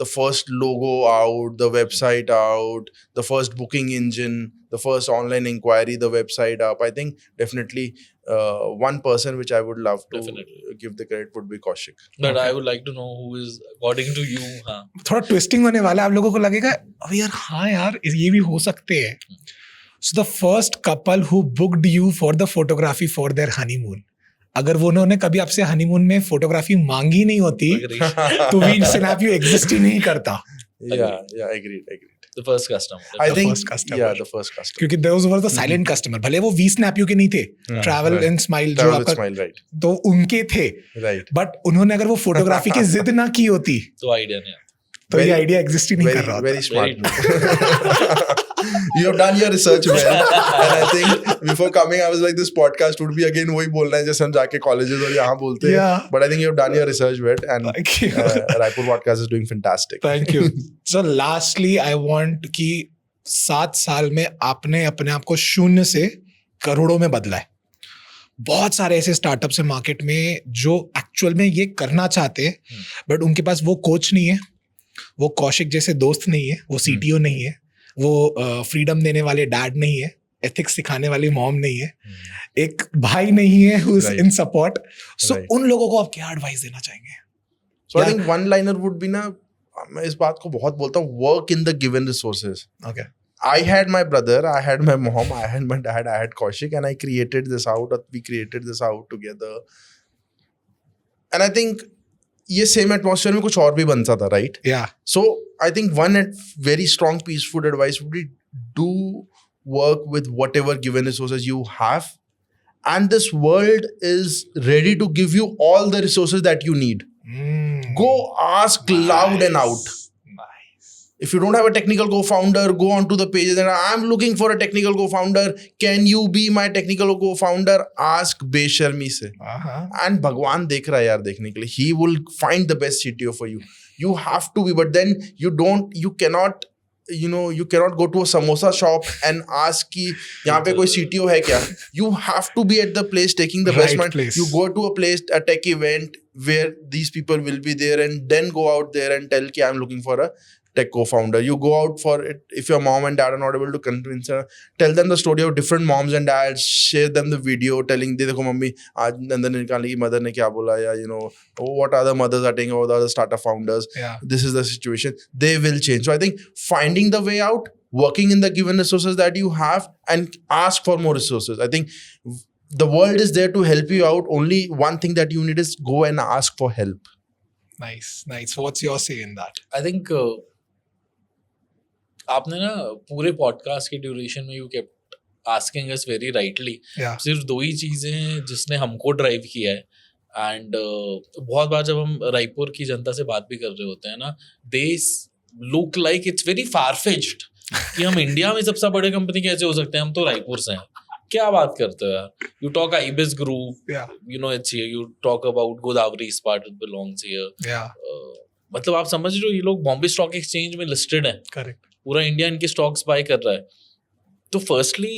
the first logo out, the website out, the first booking engine, the first online inquiry, the website up, I think definitely one person which I would love to give the credit would be Kaushik. But I would like to know who is, according to you, थोड़ा twisting होने वाला है, आप लोगों को लगेगा अबे यार हाँ यार ये भी हो सकते हैं. So the first couple who booked you for the photography for their honeymoon, अगर वो उन्होंने कभी आपसे हनीमून में फोटोग्राफी मांगी नहीं होती तो वी स्नैप यू एग्जिस्ट ही नहीं करता. Yeah, agreed. The first customer. I think first customer. Yeah, the first customer. क्योंकि those were the silent customer, भले वो वी स्नैप यू के नहीं थे, ट्रैवल एंड स्माइल जो Travel with आपका Smile, right? तो उनके थे, Right. बट उन्होंने अगर वो फोटोग्राफी की जिद ना की होती तो आइडिया नहीं आता. तो ये Very- आइडिया एग्जिस्ट ही नहीं कर रहा Very होता. smart. move. You have done your research well, and I think before coming, I was like, this podcast would be again वही बोलना है जैसे हम जाके colleges और यहाँ बोलते हैं. Yeah. But I think you have done your research well, and Thank you. Raipur podcast is doing fantastic. Thank you. So lastly I want कि 7 साल में आपने अपने आप को शून्य से करोड़ों में बदला है. बहुत सारे ऐसे स्टार्टअप्स हैं मार्केट में जो एक्चुअल में ये करना चाहते हैं, बट उनके पास वो कोच नहीं है, वो कौशिक जैसे दोस्त नहीं है, वो सीटीओ नहीं है, वो फ्रीडम देने वाले डैड नहीं है, एथिक्स सिखाने वाली मॉम नहीं है, एक भाई नहीं है who is Right. In support. So Right. उन लोगों को आप क्या एडवाइस देना चाहेंगे? So I Yeah. think one liner would be ना, मैं इस बात को बहुत बोलता हूँ, work in the given resources. Okay I had my brother, I had my mom, I had my dad, I had Kaushik, and I created this out, or we created this out together. And I think ये same atmosphere में कुछ और भी बनता था, right? या So I think one very strong peaceful advice would be do work with whatever given resources you have, and this world is ready to give you all the resources that you need. Go ask loud and out. If you don't have a technical co-founder, go onto the pages and I'm looking for a technical co-founder. Can you be my technical co-founder? Ask बेशर्मी से. And भगवान देख रहा है यार देखने के लिए. He will find the best CTO for you. You have to be, but then you cannot go to a samosa shop and ask कि यहाँ पे कोई CTO है क्या? You have to be at the place taking the best Right mind. place. You go to a place, a tech event where these people will be there, and then go out there and tell कि I'm looking for a tech co-founder. You go out for it. If your mom and dad are not able to convince her, tell them the story of different moms and dads. Share them the video telling, देखो mummy आज नंदन निकाली की mother ने क्या बोला, या what other mothers are taking over the other startup founders. Yeah. This is the situation. They will change. So I think finding the way out, working in the given resources that you have, and ask for more resources. I think the world is there to help you out. Only one thing that you need is go and ask for help. Nice. What's your say in that? I think आपने ना पूरे podcast के duration में you kept asking us very rightly. Yeah. सिर्फ 2 ही चीजें जिसने हमको drive किया है. एंड बहुत बार जब हम रायपुर की जनता से बात भी कर रहे होते हैं ना, they look like it's very farfetched कि हम इंडिया में सबसे बड़े कंपनी कैसे हो सकते हैं, हम तो रायपुर से हैं. क्या बात करते हो यार? You talk ibis group, Yeah. It's here. You talk about Godavari इस्पात, इट बिलोंग्स हियर. Yeah. मतलब आप समझ रहे हो, ये लोग बॉम्बे स्टॉक एक्सचेंज में लिस्टेड हैं. Correct. पूरा इंडिया इनके स्टॉक्स बाय कर रहा है. तो फर्स्टली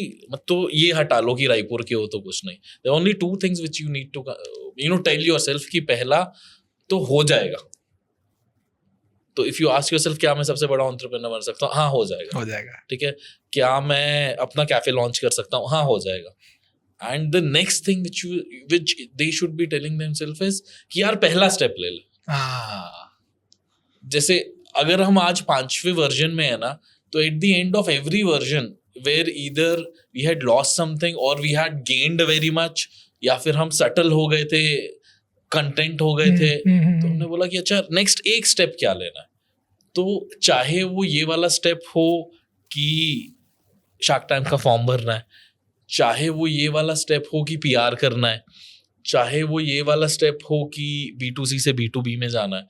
तो ये हटा लो कि रायपुर के हो तो कुछ नहीं. There are only two things which you need to tell yourself कि पहला तो हो जाएगा. तो इफ यू आस्क योरसेल्फ क्या मैं सबसे बड़ा एंटरप्रेन्योर बन सकता हूँ, हाँ हो जाएगा. ठीक है. क्या मैं अपना कैफे लॉन्च कर सकता हूँ, हाँ हो जाएगा. And the next thing which they should be telling themselves is कि यार पहला स्टेप ले ले. जैसे अगर हम आज 5वें वर्जन में है ना, तो at the end of every version where either we had lost something और we had gained very much, या फिर हम सटल हो गए थे, कंटेंट हो गए थे, तो हमने बोला कि अच्छा नेक्स्ट एक स्टेप क्या लेना है. तो चाहे वो ये वाला स्टेप हो कि शार्क टैंक का फॉर्म भरना है, चाहे वो ये वाला स्टेप हो कि PR करना है, चाहे वो ये वाला स्टेप हो कि B2C से B2B में जाना है.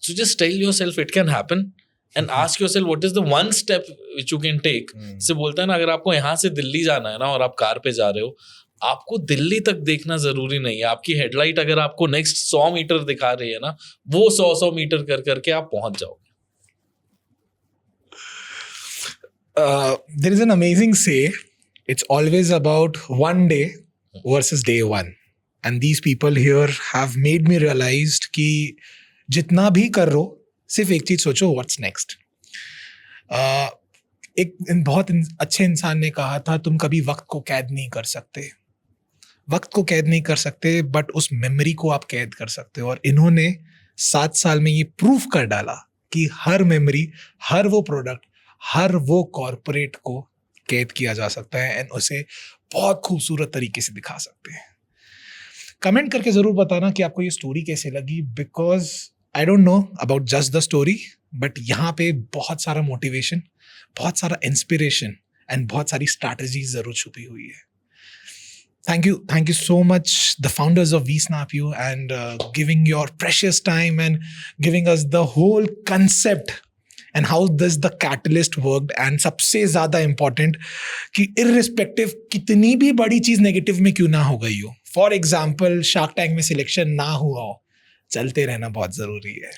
So just tell yourself it can happen and ask yourself what is the one step which you can take. से बोलता है ना, अगर आपको यहाँ से दिल्ली जाना है ना और आप कार पे जा रहे हो, आपको दिल्ली तक देखना जरूरी नहीं है. आपकी हेडलाइट अगर आपको नेक्स्ट 100 मीटर दिखा रही है ना, वो 100 मीटर कर करके आप पहुंच जाओगे. There is an amazing say, it's always about one day versus day one. And these people here have made me realize कि जितना भी कर रो, सिर्फ एक चीज सोचो, व्हाट्स नेक्स्ट. एक बहुत अच्छे इंसान ने कहा था, तुम कभी वक्त को कैद नहीं कर सकते. वक्त को कैद नहीं कर सकते, बट उस मेमोरी को आप कैद कर सकते हो. और इन्होंने 7 साल में ये प्रूफ कर डाला कि हर मेमोरी, हर वो प्रोडक्ट, हर वो कॉर्पोरेट को कैद किया जा सकता है एंड उसे बहुत खूबसूरत तरीके से दिखा सकते हैं. कमेंट करके जरूर बताना कि आपको ये स्टोरी कैसे लगी, because I don't know about just the story, but यहाँ पे बहुत सारा मोटिवेशन, बहुत सारा इंस्पिरेशन एंड बहुत सारी स्ट्रैटेजीज जरूर छुपी हुई है. Thank you so much, the founders of VSnapU, and giving your precious time and giving us the whole concept and how this the catalyst worked. And सबसे ज़्यादा important कि irrespective कितनी भी बड़ी चीज़ negative में क्यों ना हो गई हो, for example Shark Tank में selection ना हुआ हो, चलते रहना बहुत ज़रूरी है.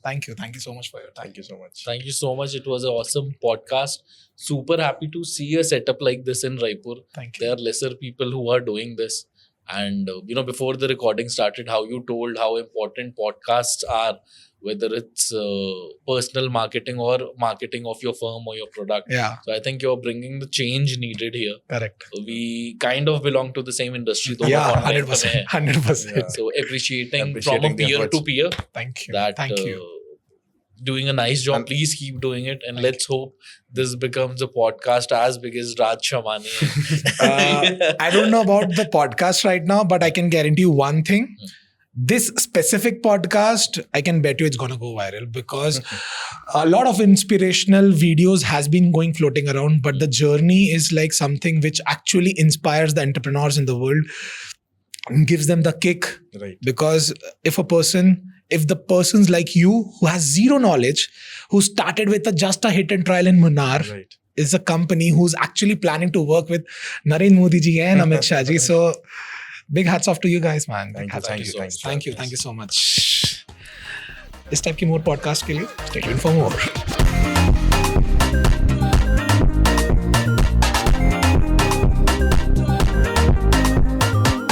Thank you so much for your time. Thank you so much. Thank you so much. It was an awesome podcast. Super happy to see a setup like this in Raipur. Thank you. There are lesser people who are doing this. And, before the recording started, how you told how important podcasts are, whether it's personal marketing or marketing of your firm or your product. Yeah. So I think you're bringing the change needed here. Correct. We kind of belong to the same industry. Yeah, online 100%. 100%. Yeah. So appreciating from a Appreciating the peer efforts. to peer. Thank you. That Thank you. doing a nice job. And- Please keep doing it, and Thank let's hope this becomes a podcast as big as Raj Shamani. I don't know about the podcast right now, but I can guarantee you one thing. This specific podcast, I can bet you it's going to go viral, because a lot of inspirational videos has been floating around, but the journey is like something which actually inspires the entrepreneurs in the world and gives them the kick. Right. Because if the person's like you, who has zero knowledge, who started with just a hit and trial in Munnar, Right. is a company who's actually planning to work with Narendra Modi ji and Amit Shah ji. So big hats off to you guys, man. Big hats off to you. Thank you so much. इस type की more podcast के लिए stay tuned for more.